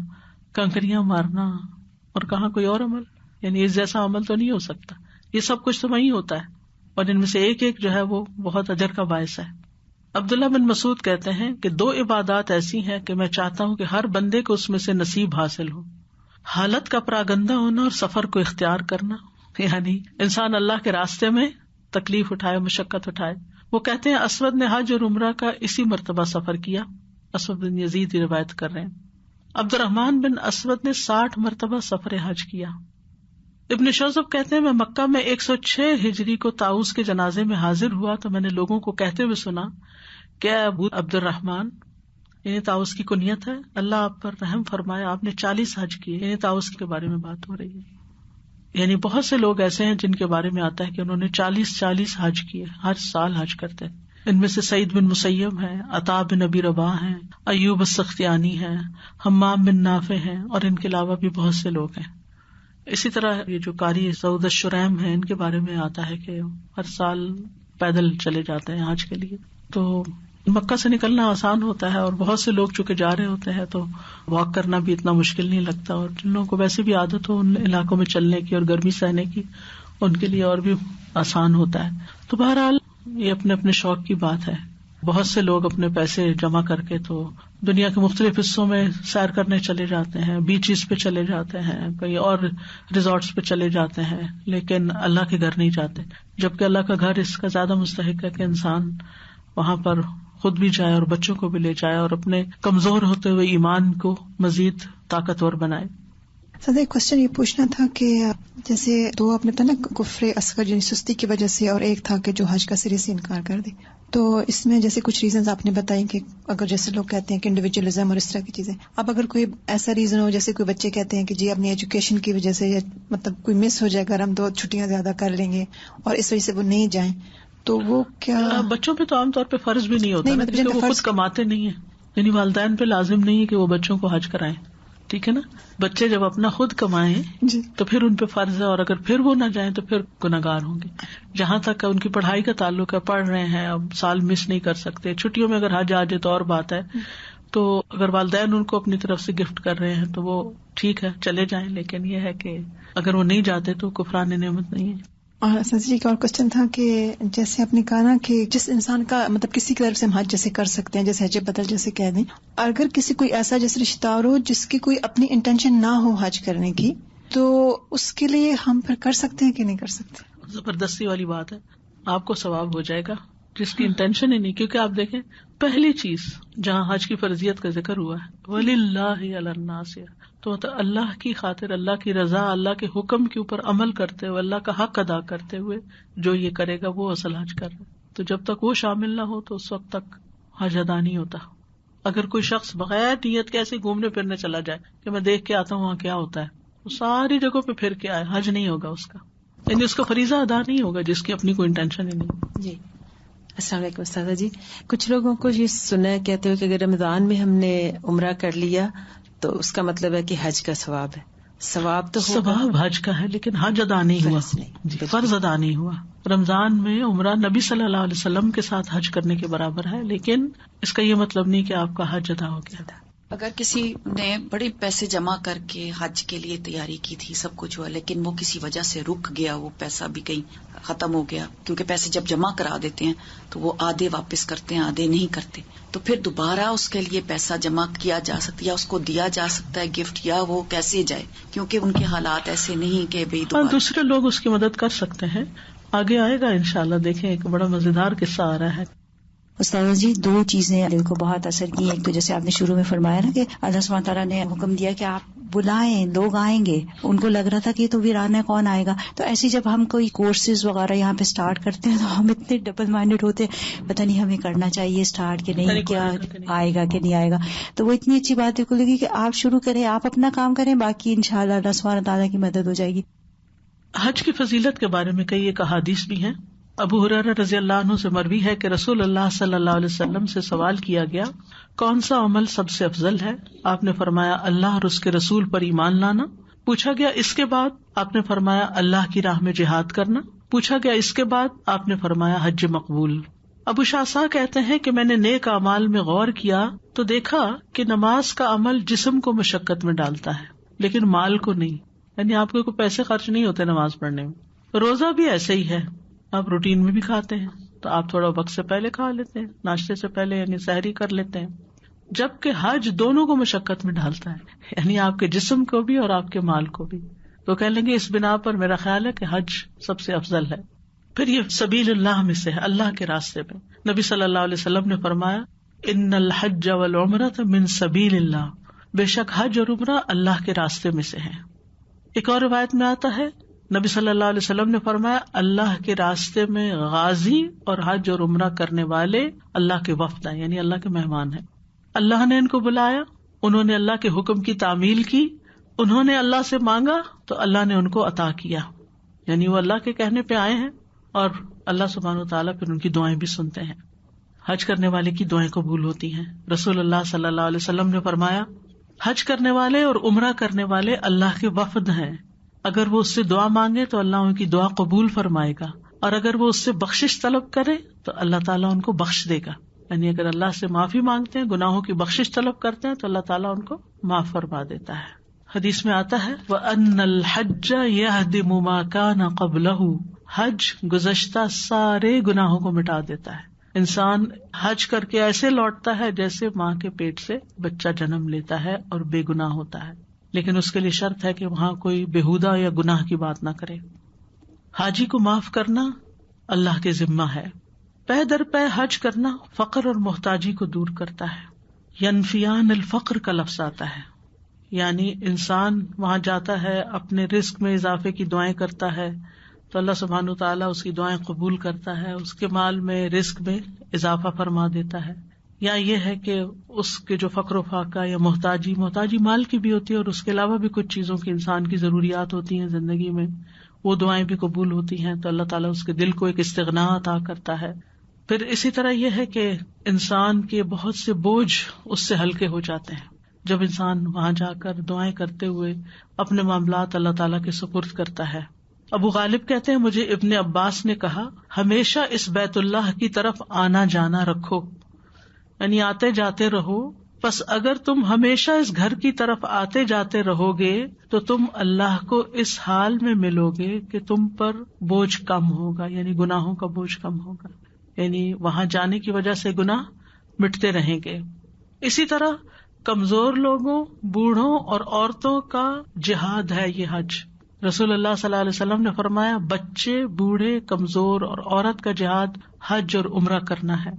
کنکریاں مارنا، اور کہاں کوئی اور عمل؟ یعنی اس جیسا عمل تو نہیں ہو سکتا۔ یہ سب کچھ تو وہیں ہوتا ہے اور ان میں سے ایک ایک جو ہے وہ بہت اجر کا باعث ہے۔ عبداللہ بن مسعود کہتے ہیں کہ 2 عبادات ایسی ہیں کہ میں چاہتا ہوں کہ ہر بندے کو اس میں سے نصیب حاصل ہو، حالت کا پراگندہ ہونا اور سفر کو اختیار کرنا، یعنی انسان اللہ کے راستے میں تکلیف اٹھائے، مشقت اٹھائے۔ وہ کہتے ہیں اسود نے حج اور عمرہ کا اسی مرتبہ سفر کیا، اسود بن یزید روایت کر رہے ہیں۔ عبد الرحمن بن اسود نے 60 مرتبہ سفر حج کیا۔ ابن شوذب کہتے ہیں میں مکہ میں 106 ہجری کو طاؤس کے جنازے میں حاضر ہوا تو میں نے لوگوں کو کہتے ہوئے سنا کہ ابو عبد الرحمن، یعنی طاؤس کی کنیت ہے، اللہ آپ پر رحم فرمائے، آپ نے 40 حج کیے، یعنی طاؤس کے بارے میں بات ہو رہی ہے۔ یعنی بہت سے لوگ ایسے ہیں جن کے بارے میں آتا ہے کہ انہوں نے 40 حج کیے، ہر سال حج کرتے ہیں۔ ان میں سے سعید بن مسیب ہیں، عطا بن ابی رباح ہیں، ایوب السختیانی ہیں، حمام بن نافع ہیں، اور ان کے علاوہ بھی بہت سے لوگ ہیں۔ اسی طرح یہ جو قاری سعود الشریم ہیں ان کے بارے میں آتا ہے کہ ہر سال پیدل چلے جاتے ہیں حج کے لیے۔ تو مکہ سے نکلنا آسان ہوتا ہے اور بہت سے لوگ چونکہ جا رہے ہوتے ہیں تو واک کرنا بھی اتنا مشکل نہیں لگتا، اور جن لوگوں کو ویسے بھی عادت ہو ان علاقوں میں چلنے کی اور گرمی سہنے کی ان کے لیے اور بھی آسان ہوتا ہے۔ تو بہرحال یہ اپنے اپنے شوق کی بات ہے۔ بہت سے لوگ اپنے پیسے جمع کر کے تو دنیا کے مختلف حصوں میں سیر کرنے چلے جاتے ہیں، بیچز پہ چلے جاتے ہیں، کئی اور ریزورٹس پہ چلے جاتے ہیں، لیکن اللہ کے گھر نہیں جاتے، جبکہ اللہ کا گھر اس کا زیادہ مستحق ہے کہ انسان وہاں پر خود بھی جائے اور بچوں کو بھی لے جائے اور اپنے کمزور ہوتے ہوئے ایمان کو مزید طاقتور بنائے۔ سر ایک کوشچن یہ پوچھنا تھا کہ جیسے 2 آپ نے بتایا نا کفر اصغر یعنی سستی کی وجہ سے، اور ایک تھا کہ جو حج کا سرے سے انکار کر دے، تو اس میں جیسے کچھ ریزنز آپ نے بتائی کہ اگر جیسے لوگ کہتے ہیں کہ انڈیویجولزم اور اس طرح کی چیزیں، اب اگر کوئی ایسا ریزن ہو جیسے کوئی بچے کہتے ہیں کہ جی اپنی ایجوکیشن کی وجہ سے مطلب کوئی مس ہو جائے گا، ہم 2 چھٹیاں زیادہ کر لیں گے اور اس وجہ سے وہ نہیں جائیں، تو وہ کیا؟ بچوں پہ تو عام طور پہ فرض بھی نہیں ہوتا، کیونکہ وہ خود کماتے نہیں ہیں، یعنی والدین پہ لازم نہیں ہے کہ وہ بچوں کو حج کرائیں۔ ٹھیک ہے نا. بچے جب اپنا خود کمائیں جی تو پھر ان پہ فرض ہے، اور اگر پھر وہ نہ جائیں تو پھر گناہگار ہوں گے. جہاں تک ان کی پڑھائی کا تعلق ہے، پڑھ رہے ہیں، اب سال مس نہیں کر سکتے، چھٹیوں میں اگر حج آ جائے تو اور بات ہے. تو اگر والدین ان کو اپنی طرف سے گفٹ کر رہے ہیں تو وہ ٹھیک ہے، چلے جائیں. لیکن یہ ہے کہ اگر وہ نہیں جاتے تو کفران نعمت نہیں ہے. اور سر جی کا اور کوشچن تھا کہ جیسے آپ نے کہا نا کہ جس انسان کا مطلب کسی کی طرف سے ہم حج جیسے کر سکتے ہیں، جیسے حج بدل جیسے کہہ دیں، اگر کسی کوئی ایسا جیسے رشتہ دار ہو جس کی کوئی اپنی انٹینشن نہ ہو حج کرنے کی، تو اس کے لیے ہم پھر کر سکتے ہیں کہ نہیں کر سکتے؟ زبردستی والی بات ہے، آپ کو ثواب ہو جائے گا جس کی انٹینشن ہی نہیں. کیونکہ آپ دیکھیں پہلی چیز جہاں حج کی فرضیت کا ذکر ہوا ہے وَلِلَّهِ عَلَى النَّاسِ، تو اللہ کی خاطر، اللہ کی رضا، اللہ کے حکم کے اوپر عمل کرتے ہوئے، اللہ کا حق ادا کرتے ہوئے جو یہ کرے گا وہ اصل حج کر رہا ہے. تو جب تک وہ شامل نہ ہو تو اس وقت تک حج ادا نہیں ہوتا. اگر کوئی شخص بغیر نیت کے ایسے گھومنے پھرنے چلا جائے کہ میں دیکھ کے آتا ہوں وہاں کیا ہوتا ہے، وہ ساری جگہوں پہ پھر کے آئے، حج نہیں ہوگا اس کا، یعنی اس کا فریضہ ادا نہیں ہوگا جس کی اپنی کوئی انٹینشن ہی نہیں. جی السلام علیکم استاذہ جی. کچھ لوگوں کو یہ سنا ہے کہتے ہوئے کہ اگر رمضان میں ہم نے عمرہ کر لیا تو اس کا مطلب ہے کہ حج کا ثواب ہے. ثواب تو ثواب حج کا ہے لیکن حج ادا نہیں ہوا، جی فرض ادا نہیں ہوا. رمضان میں عمرہ نبی صلی اللہ علیہ وسلم کے ساتھ حج کرنے کے برابر ہے، لیکن اس کا یہ مطلب نہیں کہ آپ کا حج ادا ہو گیا. اگر کسی نے بڑے پیسے جمع کر کے حج کے لیے تیاری کی تھی، سب کچھ ہوا، لیکن وہ کسی وجہ سے رک گیا، وہ پیسہ بھی کہیں ختم ہو گیا، کیونکہ پیسے جب جمع کرا دیتے ہیں تو وہ آدھے واپس کرتے ہیں، آدھے نہیں کرتے، تو پھر دوبارہ اس کے لیے پیسہ جمع کیا جا سکتا ہے یا اس کو دیا جا سکتا ہے گفٹ، یا وہ کیسے جائے کیونکہ ان کے حالات ایسے نہیں کہ بھئی دوبارہ. دوسرے لوگ اس کی مدد کر سکتے ہیں، آگے آئے گا انشاءاللہ. دیکھیں ایک بڑا مزیدار قصہ آ رہا ہے. استاذ جی دو چیزیں دل کو بہت اثر کی. ایک تو جیسے آپ نے شروع میں فرمایا نا کہ اللہ سبحانہ تعالیٰ نے حکم دیا کہ آپ بلائیں، لوگ آئیں گے. ان کو لگ رہا تھا کہ یہ تو ویران ہے، کون آئے گا. تو ایسی جب ہم کوئی کورسز وغیرہ یہاں پہ سٹارٹ کرتے ہیں تو ہم اتنے ڈبل مائنڈیڈ ہوتے ہیں، پتہ نہیں ہمیں کرنا چاہیے سٹارٹ کہ نہیں، کیا آئے گا کہ نہیں آئے گا. تو وہ اتنی اچھی بات کو لگی کہ آپ شروع کریں، آپ اپنا کام کریں، باقی انشاءاللہ اللہ سبحانہ تعالیٰ کی مدد ہو جائے گی. حج کی فضیلت کے بارے میں کئی ایک احادیث بھی ہیں. ابو ہریرہ رضی اللہ عنہ سے مروی ہے کہ رسول اللہ صلی اللہ علیہ وسلم سے سوال کیا گیا، کون سا عمل سب سے افضل ہے؟ آپ نے فرمایا اللہ اور اس کے رسول پر ایمان لانا. پوچھا گیا اس کے بعد؟ آپ نے فرمایا اللہ کی راہ میں جہاد کرنا. پوچھا گیا اس کے بعد؟ آپ نے فرمایا حج مقبول. ابو شاسا کہتے ہیں کہ میں نے نیک اعمال میں غور کیا تو دیکھا کہ نماز کا عمل جسم کو مشقت میں ڈالتا ہے لیکن مال کو نہیں، یعنی آپ کو کوئی پیسے خرچ نہیں ہوتے نماز پڑھنے میں. روزہ بھی ایسے ہی ہے، آپ روٹین میں بھی کھاتے ہیں تو آپ تھوڑا وقت سے پہلے کھا لیتے ہیں، ناشتے سے پہلے یعنی سحری کر لیتے ہیں. جبکہ حج دونوں کو مشقت میں ڈالتا ہے، یعنی آپ کے جسم کو بھی اور آپ کے مال کو بھی. تو کہہ لیں گے اس بنا پر میرا خیال ہے کہ حج سب سے افضل ہے. پھر یہ سبیل اللہ میں سے ہے، اللہ کے راستے میں. نبی صلی اللہ علیہ وسلم نے فرمایا ان الحج والعمرۃ من سبیل اللہ، بے شک حج اور عمرہ اللہ کے راستے میں سے ہیں. ایک اور روایت میں آتا ہے نبی صلی اللہ علیہ وسلم نے فرمایا اللہ کے راستے میں غازی اور حج اور عمرہ کرنے والے اللہ کے وفد ہیں، یعنی اللہ کے مہمان ہیں. اللہ نے ان کو بلایا، انہوں نے اللہ کے حکم کی تعمیل کی، انہوں نے اللہ سے مانگا تو اللہ نے ان کو عطا کیا، یعنی وہ اللہ کے کہنے پہ آئے ہیں اور اللہ سبحانہ وتعالیٰ پھر ان کی دعائیں بھی سنتے ہیں. حج کرنے والے کی دعائیں قبول ہوتی ہیں. رسول اللہ صلی اللہ علیہ وسلم نے فرمایا حج کرنے والے اور عمرہ کرنے والے اللہ کے وفد ہیں، اگر وہ اس سے دعا مانگے تو اللہ ان کی دعا قبول فرمائے گا، اور اگر وہ اس سے بخشش طلب کرے تو اللہ تعالیٰ ان کو بخش دے گا. یعنی اگر اللہ سے معافی مانگتے ہیں، گناہوں کی بخشش طلب کرتے ہیں تو اللہ تعالیٰ ان کو معاف فرما دیتا ہے. حدیث میں آتا ہے وَأَنَّ الْحَجَّ يَهْدِمُ مَا كَانَ قَبْلَهُ، حج گزشتہ سارے گناہوں کو مٹا دیتا ہے. انسان حج کر کے ایسے لوٹتا ہے جیسے ماں کے پیٹ سے بچہ جنم لیتا ہے اور بے گناہ ہوتا ہے، لیکن اس کے لیے شرط ہے کہ وہاں کوئی بےہودہ یا گناہ کی بات نہ کرے. حاجی کو معاف کرنا اللہ کے ذمہ ہے. پے در پے حج کرنا فقر اور محتاجی کو دور کرتا ہے. ینفیان الفقر کا لفظ آتا ہے، یعنی انسان وہاں جاتا ہے، اپنے رزق میں اضافے کی دعائیں کرتا ہے تو اللہ سبحانہ وتعالیٰ اس کی دعائیں قبول کرتا ہے، اس کے مال میں رزق میں اضافہ فرما دیتا ہے. یا یہ ہے کہ اس کے جو فقر و فاقہ یا محتاجی مال کی بھی ہوتی ہے، اور اس کے علاوہ بھی کچھ چیزوں کی انسان کی ضروریات ہوتی ہیں زندگی میں، وہ دعائیں بھی قبول ہوتی ہیں تو اللہ تعالیٰ اس کے دل کو ایک استغنا عطا کرتا ہے. پھر اسی طرح یہ ہے کہ انسان کے بہت سے بوجھ اس سے ہلکے ہو جاتے ہیں. جب انسان وہاں جا کر دعائیں کرتے ہوئے اپنے معاملات اللہ تعالیٰ کے سپرد کرتا ہے. ابو غالب کہتے ہیں مجھے ابن عباس نے کہا ہمیشہ اس بیت اللہ کی طرف آنا جانا رکھو، یعنی آتے جاتے رہو. پس اگر تم ہمیشہ اس گھر کی طرف آتے جاتے رہو گے تو تم اللہ کو اس حال میں ملو گے کہ تم پر بوجھ کم ہوگا، یعنی گناہوں کا بوجھ کم ہوگا، یعنی وہاں جانے کی وجہ سے گناہ مٹتے رہیں گے. اسی طرح کمزور لوگوں، بوڑھوں اور عورتوں کا جہاد ہے یہ حج. رسول اللہ صلی اللہ علیہ وسلم نے فرمایا بچے، بوڑھے، کمزور اور عورت کا جہاد حج اور عمرہ کرنا ہے.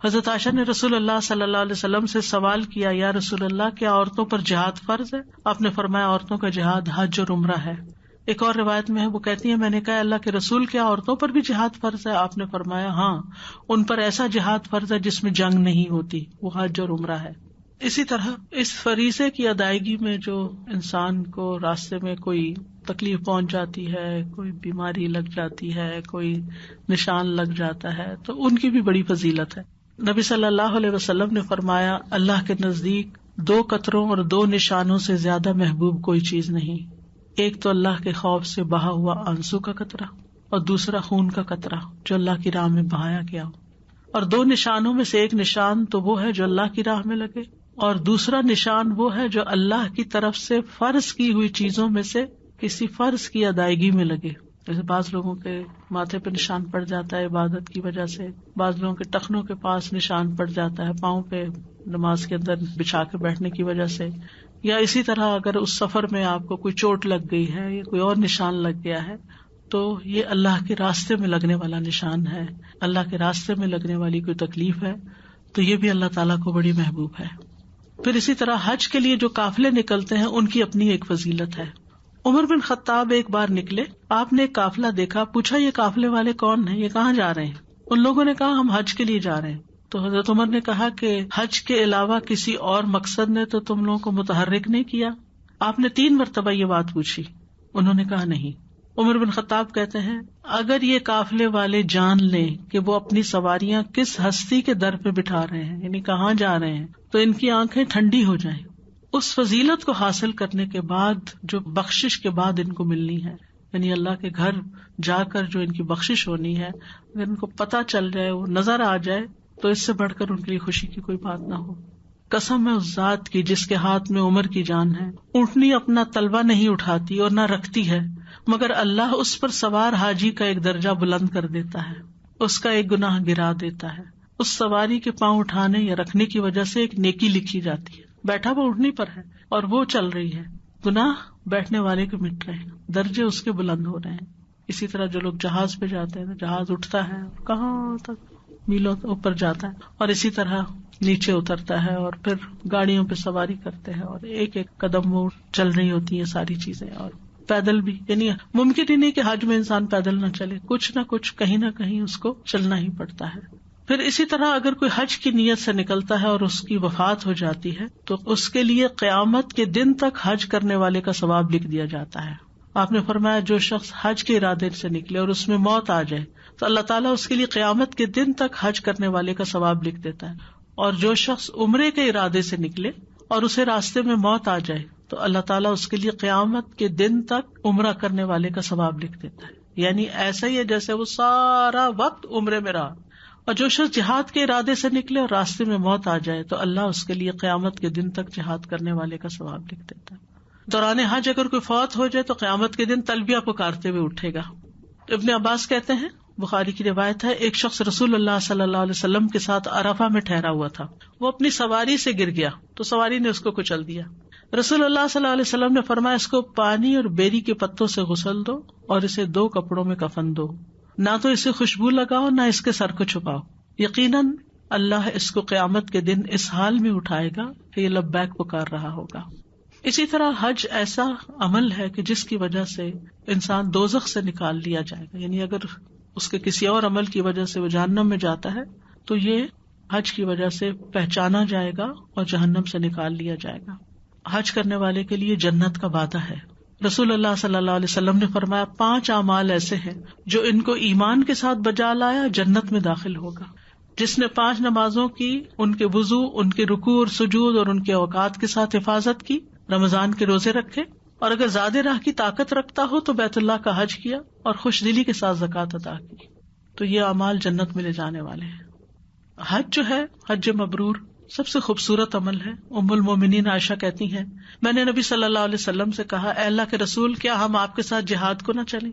حضرت عائشہ نے رسول اللہ صلی اللہ علیہ وسلم سے سوال کیا یا رسول اللہ کیا عورتوں پر جہاد فرض ہے؟ آپ نے فرمایا عورتوں کا جہاد حج اور عمرہ ہے. ایک اور روایت میں ہے، وہ کہتی ہیں میں نے کہا اللہ کے رسول کیا عورتوں پر بھی جہاد فرض ہے؟ آپ نے فرمایا ہاں، ان پر ایسا جہاد فرض ہے جس میں جنگ نہیں ہوتی، وہ حج اور عمرہ ہے. اسی طرح اس فریضے کی ادائیگی میں جو انسان کو راستے میں کوئی تکلیف پہنچ جاتی ہے، کوئی بیماری لگ جاتی ہے، کوئی نشان لگ جاتا ہے، تو ان کی بھی بڑی فضیلت ہے. نبی صلی اللہ علیہ وسلم نے فرمایا اللہ کے نزدیک 2 قطروں اور 2 نشانوں سے زیادہ محبوب کوئی چیز نہیں. ایک تو اللہ کے خوف سے بہا ہوا آنسو کا قطرہ اور دوسرا خون کا قطرہ جو اللہ کی راہ میں بہایا گیا ہو. اور 2 نشانوں میں سے ایک نشان تو وہ ہے جو اللہ کی راہ میں لگے، اور دوسرا نشان وہ ہے جو اللہ کی طرف سے فرض کی ہوئی چیزوں میں سے کسی فرض کی ادائیگی میں لگے. جیسے بعض لوگوں کے ماتھے پہ نشان پڑ جاتا ہے عبادت کی وجہ سے، بعض لوگوں کے ٹخنوں کے پاس نشان پڑ جاتا ہے پاؤں پہ نماز کے اندر بچھا کے بیٹھنے کی وجہ سے، یا اسی طرح اگر اس سفر میں آپ کو کوئی چوٹ لگ گئی ہے یا کوئی اور نشان لگ گیا ہے تو یہ اللہ کے راستے میں لگنے والا نشان ہے. اللہ کے راستے میں لگنے والی کوئی تکلیف ہے تو یہ بھی اللہ تعالیٰ کو بڑی محبوب ہے. پھر اسی طرح حج کے لیے جو قافلے نکلتے ہیں ان کی اپنی ایک فضیلت ہے. عمر بن خطاب ایک بار نکلے، آپ نے ایک قافلہ دیکھا، پوچھا یہ قافلے والے کون ہیں، یہ کہاں جا رہے ہیں؟ ان لوگوں نے کہا ہم حج کے لیے جا رہے ہیں. تو حضرت عمر نے کہا کہ حج کے علاوہ کسی اور مقصد نے تو تم لوگوں کو متحرک نہیں کیا؟ آپ نے 3 مرتبہ یہ بات پوچھی، انہوں نے کہا نہیں. عمر بن خطاب کہتے ہیں اگر یہ قافلے والے جان لیں کہ وہ اپنی سواریاں کس ہستی کے در پہ بٹھا رہے ہیں، یعنی کہاں جا رہے ہیں، تو ان کی آنکھیں ٹھنڈی ہو جائیں. اس فضیلت کو حاصل کرنے کے بعد جو بخشش کے بعد ان کو ملنی ہے، یعنی اللہ کے گھر جا کر جو ان کی بخشش ہونی ہے، اگر ان کو پتہ چل جائے، وہ نظر آ جائے، تو اس سے بڑھ کر ان کے لیے خوشی کی کوئی بات نہ ہو. قسم ہے اس ذات کی جس کے ہاتھ میں عمر کی جان ہے، اونٹنی اپنا تلوا نہیں اٹھاتی اور نہ رکھتی ہے مگر اللہ اس پر سوار حاجی کا ایک درجہ بلند کر دیتا ہے، اس کا ایک گناہ گرا دیتا ہے. اس سواری کے پاؤں اٹھانے یا رکھنے کی وجہ سے ایک نیکی لکھی جاتی ہے. بیٹھا وہ اونٹنی پر ہے اور وہ چل رہی ہے، گناہ بیٹھنے والے کے مٹ رہے ہیں، درجے اس کے بلند ہو رہے ہیں. اسی طرح جو لوگ جہاز پہ جاتے ہیں، جہاز اٹھتا ہے کہاں تک میلوں اوپر جاتا ہے، اور اسی طرح نیچے اترتا ہے، اور پھر گاڑیوں پہ سواری کرتے ہیں، اور ایک ایک قدم وہ چل رہی ہوتی ہیں ساری چیزیں. اور پیدل بھی، یعنی ممکن ہی نہیں کہ حج میں انسان پیدل نہ چلے، کچھ نہ کہیں اس کو چلنا ہی پڑتا ہے. پھر اسی طرح اگر کوئی حج کی نیت سے نکلتا ہے اور اس کی وفات ہو جاتی ہے تو اس کے لیے قیامت کے دن تک حج کرنے والے کا ثواب لکھ دیا جاتا ہے. آپ نے فرمایا جو شخص حج کے ارادے سے نکلے اور اس میں موت آ جائے تو اللہ تعالیٰ اس کے لیے قیامت کے دن تک حج کرنے والے کا ثواب لکھ دیتا ہے. اور جو شخص عمرے کے ارادے سے نکلے اور اسے راستے میں موت آ جائے تو اللہ تعالیٰ اس کے لیے قیامت کے دن تک عمرہ کرنے والے کا ثواب لکھ دیتا ہے. یعنی ایسا ہی ہے جیسے وہ سارا وقت عمرے میں رہا. اور جو شخص جہاد کے ارادے سے نکلے اور راستے میں موت آ جائے تو اللہ اس کے لیے قیامت کے دن تک جہاد کرنے والے کا ثواب لکھ دیتا ہے. دوران حج اگر کوئی فوت ہو جائے تو قیامت کے دن تلبیہ پکارتے ہوئے اٹھے گا. ابن عباس کہتے ہیں، بخاری کی روایت ہے، ایک شخص رسول اللہ صلی اللہ علیہ وسلم کے ساتھ عرفہ میں ٹھہرا ہوا تھا. وہ اپنی سواری سے گر گیا تو سواری نے اس کو کچل دیا. رسول اللہ صلی اللہ علیہ وسلم نے فرمایا اس کو پانی اور بیری کے پتوں سے غسل دو اور اسے 2 کپڑوں میں کفن دو، نہ تو اسے خوشبو لگاؤ نہ اس کے سر کو چھپاؤ، یقیناً اللہ اس کو قیامت کے دن اس حال میں اٹھائے گا کہ یہ لبیک پکار رہا ہوگا. اسی طرح حج ایسا عمل ہے کہ جس کی وجہ سے انسان دوزخ سے نکال لیا جائے گا. یعنی اگر اس کے کسی اور عمل کی وجہ سے وہ جہنم میں جاتا ہے تو یہ حج کی وجہ سے پہچانا جائے گا اور جہنم سے نکال لیا جائے گا. حج کرنے والے کے لیے جنت کا وعدہ ہے. رسول اللہ صلی اللہ علیہ وسلم نے فرمایا 5 اعمال ایسے ہیں جو ان کو ایمان کے ساتھ بجا لایا جنت میں داخل ہوگا. جس نے 5 نمازوں کی، ان کے وضو، ان کے رکوع اور سجود اور ان کے اوقات کے ساتھ حفاظت کی، رمضان کے روزے رکھے، اور اگر زیادہ راہ کی طاقت رکھتا ہو تو بیت اللہ کا حج کیا اور خوش دلی کے ساتھ زکوٰۃ ادا کی، تو یہ اعمال جنت میں لے جانے والے ہیں۔ حج جو ہے، حج مبرور، سب سے خوبصورت عمل ہے۔ ام المومنین عائشہ کہتی ہیں، میں نے نبی صلی اللہ علیہ وسلم سے کہا، اے اللہ کے رسول، کیا ہم آپ کے ساتھ جہاد کو نہ چلیں؟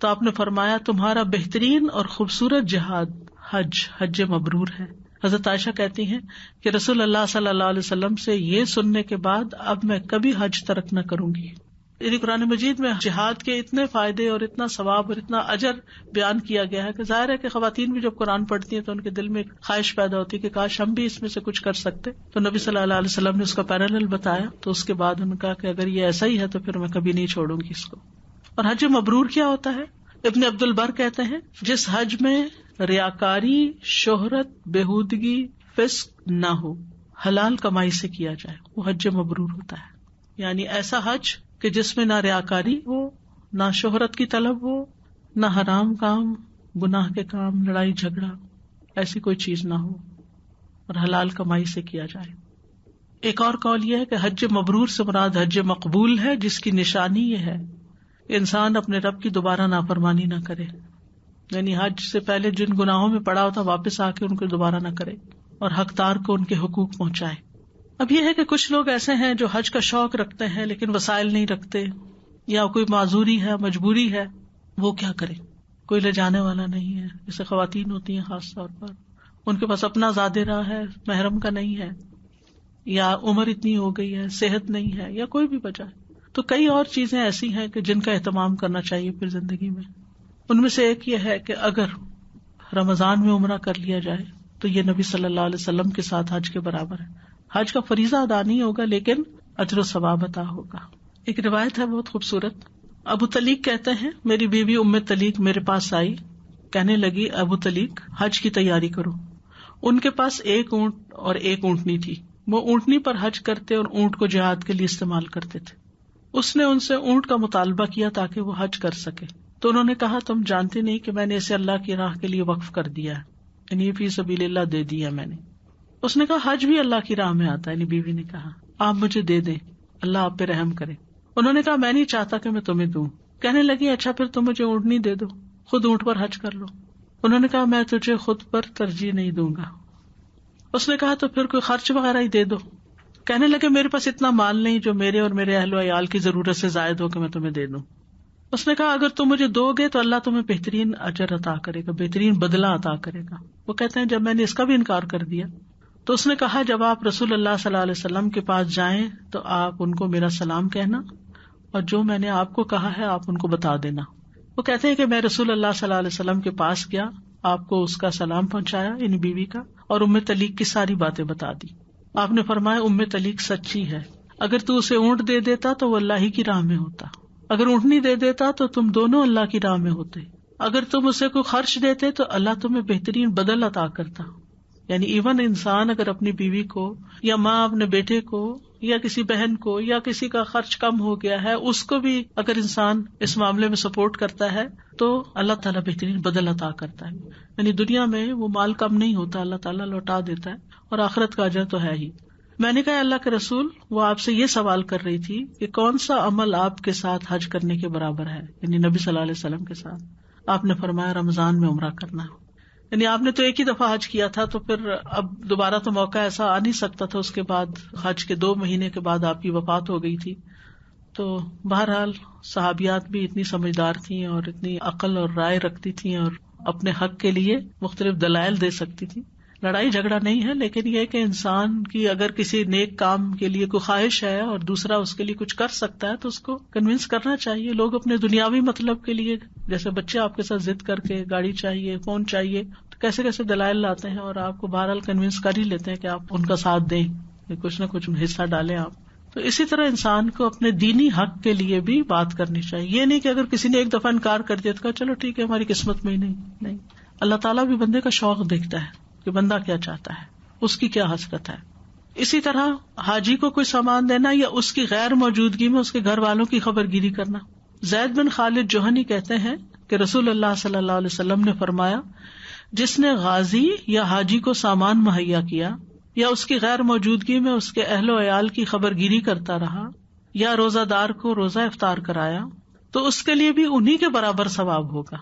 تو آپ نے فرمایا، تمہارا بہترین اور خوبصورت جہاد حج مبرور ہے۔ حضرت عائشہ کہتی ہیں کہ رسول اللہ صلی اللہ علیہ وسلم سے یہ سننے کے بعد اب میں کبھی حج ترک نہ کروں گی۔ یعنی قرآن مجید میں جہاد کے اتنے فائدے اور اتنا ثواب اور اتنا اجر بیان کیا گیا ہے کہ ظاہر ہے کہ خواتین بھی جب قرآن پڑھتی ہیں تو ان کے دل میں ایک خواہش پیدا ہوتی ہے کہ کاش ہم بھی اس میں سے کچھ کر سکتے۔ تو نبی صلی اللہ علیہ وسلم نے اس کا پیرالل بتایا، تو اس کے بعد انہوں نے کہا کہ اگر یہ ایسا ہی ہے تو پھر میں کبھی نہیں چھوڑوں گی اس کو۔ اور حج مبرور کیا ہوتا ہے؟ ابن عبد البر کہتے ہیں، جس حج میں ریاکاری، شہرت، بےہودگی، فسق نہ ہو، حلال کمائی سے کیا جائے، وہ حج مبرور ہوتا ہے۔ یعنی ایسا حج کہ جس میں نہ ریاکاری ہو، نہ شہرت کی طلب ہو، نہ حرام کام، گناہ کے کام، لڑائی جھگڑا، ایسی کوئی چیز نہ ہو، اور حلال کمائی سے کیا جائے۔ ایک اور قول یہ ہے کہ حج مبرور سے مراد حج مقبول ہے، جس کی نشانی یہ ہے کہ انسان اپنے رب کی دوبارہ نافرمانی نہ کرے، یعنی حج سے پہلے جن گناہوں میں پڑا ہوتا واپس آ کے ان کو دوبارہ نہ کرے اور حقدار کو ان کے حقوق پہنچائے۔ اب یہ ہے کہ کچھ لوگ ایسے ہیں جو حج کا شوق رکھتے ہیں لیکن وسائل نہیں رکھتے، یا کوئی معذوری ہے، مجبوری ہے، وہ کیا کرے؟ کوئی لے جانے والا نہیں ہے، جیسے خواتین ہوتی ہیں خاص طور پر، ان کے پاس اپنا زیادہ راہ ہے، محرم کا نہیں ہے، یا عمر اتنی ہو گئی ہے، صحت نہیں ہے، یا کوئی بھی وجہ ہے۔ تو کئی اور چیزیں ایسی ہیں کہ جن کا اہتمام کرنا چاہیے پھر زندگی میں۔ ان میں سے ایک یہ ہے کہ اگر رمضان میں عمرہ کر لیا جائے تو یہ نبی صلی اللہ علیہ وسلم کے ساتھ حج کے برابر ہے۔ حج کا فریضہ ادا نہیں ہوگا لیکن اجر و ثواب عطا ہوگا۔ ایک روایت ہے بہت خوبصورت، ابو طلیق کہتے ہیں، میری بیوی ام طلیق میرے پاس آئی، کہنے لگی، ابو طلیق حج کی تیاری کرو۔ ان کے پاس ایک اونٹ اور ایک اونٹنی تھی، وہ اونٹنی پر حج کرتے اور اونٹ کو جہاد کے لیے استعمال کرتے تھے۔ اس نے ان سے اونٹ کا مطالبہ کیا تاکہ وہ حج کر سکے، تو انہوں نے کہا، تم جانتے نہیں کہ میں نے اسے اللہ کی راہ کے لیے وقف کر دیا ہے، یعنی فی سبیل اللہ دے دیا میں نے۔ اس نے کہا، حج بھی اللہ کی راہ میں آتا ہے، یعنی بیوی نے کہا، آپ مجھے دے دیں، اللہ آپ پہ رحم کرے۔ انہوں نے کہا، میں نہیں چاہتا کہ میں تمہیں دوں۔ کہنے لگی، اچھا پھر تم مجھے اونٹنی دے دو، خود اونٹ پر حج کر لو۔ انہوں نے کہا، میں تجھے خود پر ترجیح نہیں دوں گا۔ اس نے کہا، تو پھر کوئی خرچ وغیرہ ہی دے دو۔ کہنے لگے، میرے پاس اتنا مال نہیں جو میرے اور میرے اہل و عیال کی ضرورت سے زائد ہو کہ میں تمہیں دے دوں۔ اس نے کہا، اگر تم مجھے دو گے تو اللہ تمہیں بہترین اجر عطا کرے گا، بہترین بدلہ عطا کرے گا۔ وہ کہتے ہیں، جب میں نے اس کا بھی انکار کر دیا تو اس نے کہا، جب آپ رسول اللہ صلی اللہ علیہ وسلم کے پاس جائیں تو آپ ان کو میرا سلام کہنا، اور جو میں نے آپ کو کہا ہے آپ ان کو بتا دینا۔ وہ کہتے ہیں کہ میں رسول اللہ صلی اللہ علیہ وسلم کے پاس گیا، آپ کو اس کا سلام پہنچایا، یعنی بیوی کا، اور ام طلیق کی ساری باتیں بتا دی۔ آپ نے فرمایا، ام طلیق سچی ہے، اگر تو اسے اونٹ دے دیتا تو وہ اللہ ہی کی راہ میں ہوتا، اگر اونٹنی دے دیتا تو تم دونوں اللہ کی راہ میں ہوتے، اگر تم اسے کوئی خرچ دیتے تو اللہ تمہیں بہترین بدل عطا کرتا۔ یعنی ایون انسان اگر اپنی بیوی کو یا ماں اپنے بیٹے کو یا کسی بہن کو یا کسی کا خرچ کم ہو گیا ہے، اس کو بھی اگر انسان اس معاملے میں سپورٹ کرتا ہے تو اللہ تعالیٰ بہترین بدل عطا کرتا ہے۔ یعنی دنیا میں وہ مال کم نہیں ہوتا، اللہ تعالیٰ لوٹا دیتا ہے، اور آخرت کا اجر تو ہے ہی۔ میں نے کہا، اللہ کے رسول، وہ آپ سے یہ سوال کر رہی تھی کہ کون سا عمل آپ کے ساتھ حج کرنے کے برابر ہے، یعنی نبی صلی اللہ علیہ وسلم کے ساتھ۔ آپ نے فرمایا، رمضان میں عمرہ کرنا۔ یعنی آپ نے تو ایک ہی دفعہ حج کیا تھا، تو پھر اب دوبارہ تو موقع ایسا آ نہیں سکتا تھا۔ اس کے بعد حج کے 2 مہینے کے بعد آپ کی وفات ہو گئی تھی۔ تو بہرحال صحابیات بھی اتنی سمجھدار تھیں اور اتنی عقل اور رائے رکھتی تھیں اور اپنے حق کے لیے مختلف دلائل دے سکتی تھیں۔ لڑائی جھگڑا نہیں ہے، لیکن یہ کہ انسان کی اگر کسی نیک کام کے لیے کوئی خواہش ہے اور دوسرا اس کے لیے کچھ کر سکتا ہے تو اس کو کنونس کرنا چاہیے۔ لوگ اپنے دنیاوی مطلب کے لیے، جیسے بچے آپ کے ساتھ ضد کر کے گاڑی چاہیے، فون چاہیے، تو کیسے کیسے دلائل لاتے ہیں اور آپ کو بہرحال کنونس کر ہی لیتے ہیں کہ آپ ان کا ساتھ دیں، کچھ نہ کچھ حصہ ڈالیں آپ۔ تو اسی طرح انسان کو اپنے دینی حق کے لیے بھی بات کرنی چاہیے۔ یہ نہیں کہ اگر کسی نے ایک دفعہ انکار کر دیا تو کہا چلو ٹھیک ہے ہماری قسمت میں ہی نہیں۔ اللہ تعالیٰ بھی بندے کا شوق دیکھتا ہے کہ بندہ کیا چاہتا ہے، اس کی کیا حسرت ہے۔ اسی طرح حاجی کو کوئی سامان دینا یا اس کی غیر موجودگی میں اس کے گھر والوں کی خبر گیری کرنا۔ زید بن خالد جوہنی کہتے ہیں کہ رسول اللہ صلی اللہ علیہ وسلم نے فرمایا، جس نے غازی یا حاجی کو سامان مہیا کیا، یا اس کی غیر موجودگی میں اس کے اہل و عیال کی خبر گیری کرتا رہا، یا روزہ دار کو روزہ افطار کرایا، تو اس کے لیے بھی انہی کے برابر ثواب ہوگا.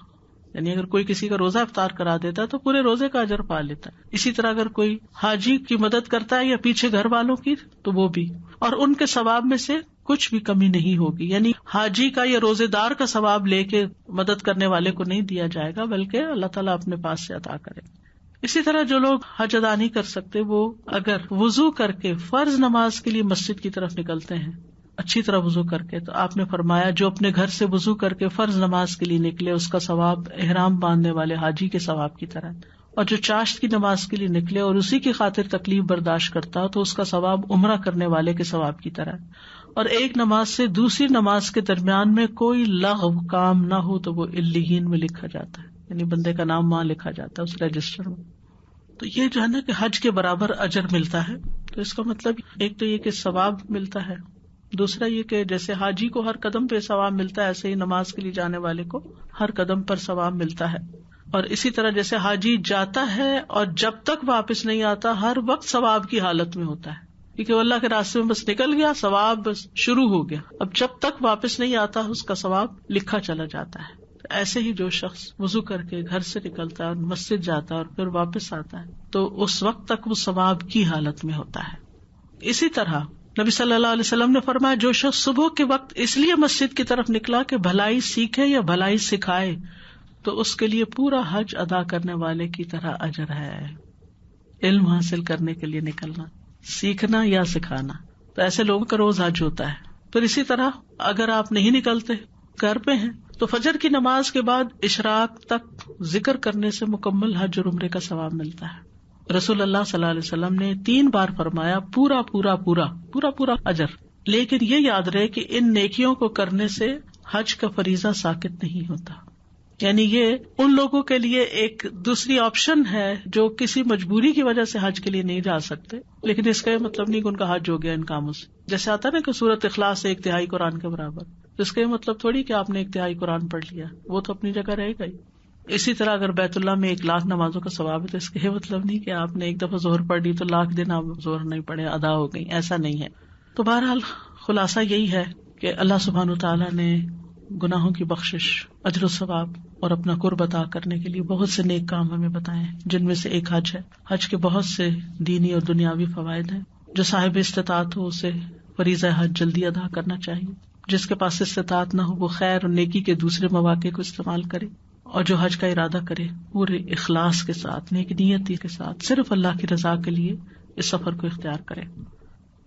یعنی اگر کوئی کسی کا روزہ افطار کرا دیتا ہے تو پورے روزے کا اجر پا لیتا ہے. اسی طرح اگر کوئی حاجی کی مدد کرتا ہے یا پیچھے گھر والوں کی تو وہ بھی، اور ان کے ثواب میں سے کچھ بھی کمی نہیں ہوگی. یعنی حاجی کا یا روزے دار کا ثواب لے کے مدد کرنے والے کو نہیں دیا جائے گا، بلکہ اللہ تعالیٰ اپنے پاس سے عطا کرے. اسی طرح جو لوگ حج ادا نہیں کر سکتے، وہ اگر وضو کر کے فرض نماز کے لیے مسجد کی طرف نکلتے ہیں اچھی طرح وضو کر کے، تو آپ نے فرمایا جو اپنے گھر سے وضو کر کے فرض نماز کے لیے نکلے اس کا ثواب احرام باندھنے والے حاجی کے ثواب کی طرح ہے، اور جو چاشت کی نماز کے لیے نکلے اور اسی کی خاطر تکلیف برداشت کرتا تو اس کا ثواب عمرہ کرنے والے کے ثواب کی طرح ہے. اور ایک نماز سے دوسری نماز کے درمیان میں کوئی لغو کام نہ ہو تو وہ علیین میں لکھا جاتا ہے، یعنی بندے کا نام وہاں لکھا جاتا ہے اس رجسٹر میں. تو یہ جو ہے نا کہ حج کے برابر اجر ملتا ہے. تو اس کا مطلب ایک تو یہ کہ ثواب ملتا ہے، دوسرا یہ کہ جیسے حاجی کو ہر قدم پہ ثواب ملتا ہے، ایسے ہی نماز کے لیے جانے والے کو ہر قدم پر ثواب ملتا ہے. اور اسی طرح جیسے حاجی جاتا ہے اور جب تک واپس نہیں آتا ہر وقت ثواب کی حالت میں ہوتا ہے، کیونکہ وہ اللہ کے راستے میں بس نکل گیا، ثواب بس شروع ہو گیا. اب جب تک واپس نہیں آتا اس کا ثواب لکھا چلا جاتا ہے. ایسے ہی جو شخص وضو کر کے گھر سے نکلتا ہے اور مسجد جاتا ہے اور پھر واپس آتا ہے تو اس وقت تک وہ ثواب کی حالت میں ہوتا ہے. اسی طرح نبی صلی اللہ علیہ وسلم نے فرمایا جو شخص صبح کے وقت اس لیے مسجد کی طرف نکلا کہ بھلائی سیکھے یا بھلائی سکھائے تو اس کے لیے پورا حج ادا کرنے والے کی طرح اجر ہے. علم حاصل کرنے کے لیے نکلنا، سیکھنا یا سکھانا، تو ایسے لوگوں کا روز حج ہوتا ہے. پھر اسی طرح اگر آپ نہیں نکلتے، گھر پہ ہیں، تو فجر کی نماز کے بعد اشراق تک ذکر کرنے سے مکمل حج اور عمرے کا ثواب ملتا ہے. رسول اللہ صلی اللہ علیہ وسلم نے 3 بار فرمایا پورا پورا پورا پورا پورا اجر. لیکن یہ یاد رہے کہ ان نیکیوں کو کرنے سے حج کا فریضہ ساقط نہیں ہوتا. یعنی یہ ان لوگوں کے لیے ایک دوسری آپشن ہے جو کسی مجبوری کی وجہ سے حج کے لیے نہیں جا سکتے، لیکن اس کا یہ مطلب نہیں کہ ان کا حج ہو گیا ان کاموں سے. جیسے آتا نا کہ سورۃ اخلاص 1/3 قرآن کے برابر، اس کا یہ مطلب تھوڑی کہ آپ نے 1/3 قرآن پڑھ لیا، وہ تو اپنی جگہ رہے گا ہی. اسی طرح اگر بیت اللہ میں 1,00,000 نمازوں کا ثواب ہے تو اس کا یہ مطلب نہیں کہ آپ نے ایک دفعہ ظہر پڑھ لی تو 1,00,000 دن آپ ظہر نہیں پڑھے ادا ہو گئی، ایسا نہیں ہے. تو بہرحال خلاصہ یہی ہے کہ اللہ سبحانہ وتعالیٰ نے گناہوں کی بخشش، اجر و ثواب اور اپنا قرب عطا کرنے کے لیے بہت سے نیک کام ہمیں بتائے ہیں، جن میں سے ایک حج ہے. حج کے بہت سے دینی اور دنیاوی فوائد ہیں. جو صاحب استطاعت ہو اسے فریضہ حج جلدی ادا کرنا چاہیے. جس کے پاس استطاعت نہ ہو وہ خیر اور نیکی کے دوسرے مواقع کو استعمال کرے، اور جو حج کا ارادہ کرے پورے اخلاص کے ساتھ، نیک نیتی کے ساتھ، صرف اللہ کی رضا کے لیے اس سفر کو اختیار کرے.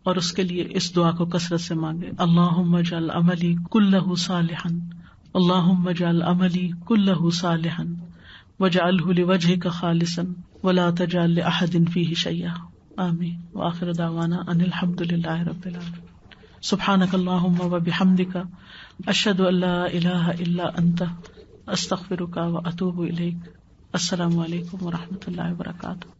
اور اس کے لیے اس دعا کو کثرت سے مانگے، اللہم اجعل عملی کلہ صالحا، اللہم اجعل عملی کلہ صالحا واجعلہ لوجہک خالصا ولا تجعل لأحد فیہ شیئا. آمین. وآخر دعوانا ان الحمد للہ رب العالمین. سبحانک اللہم وبحمدک اشہد ان لا الہ الا انت استغفرک واتوب الیک. السلام علیکم ورحمۃ اللہ وبرکاتہ.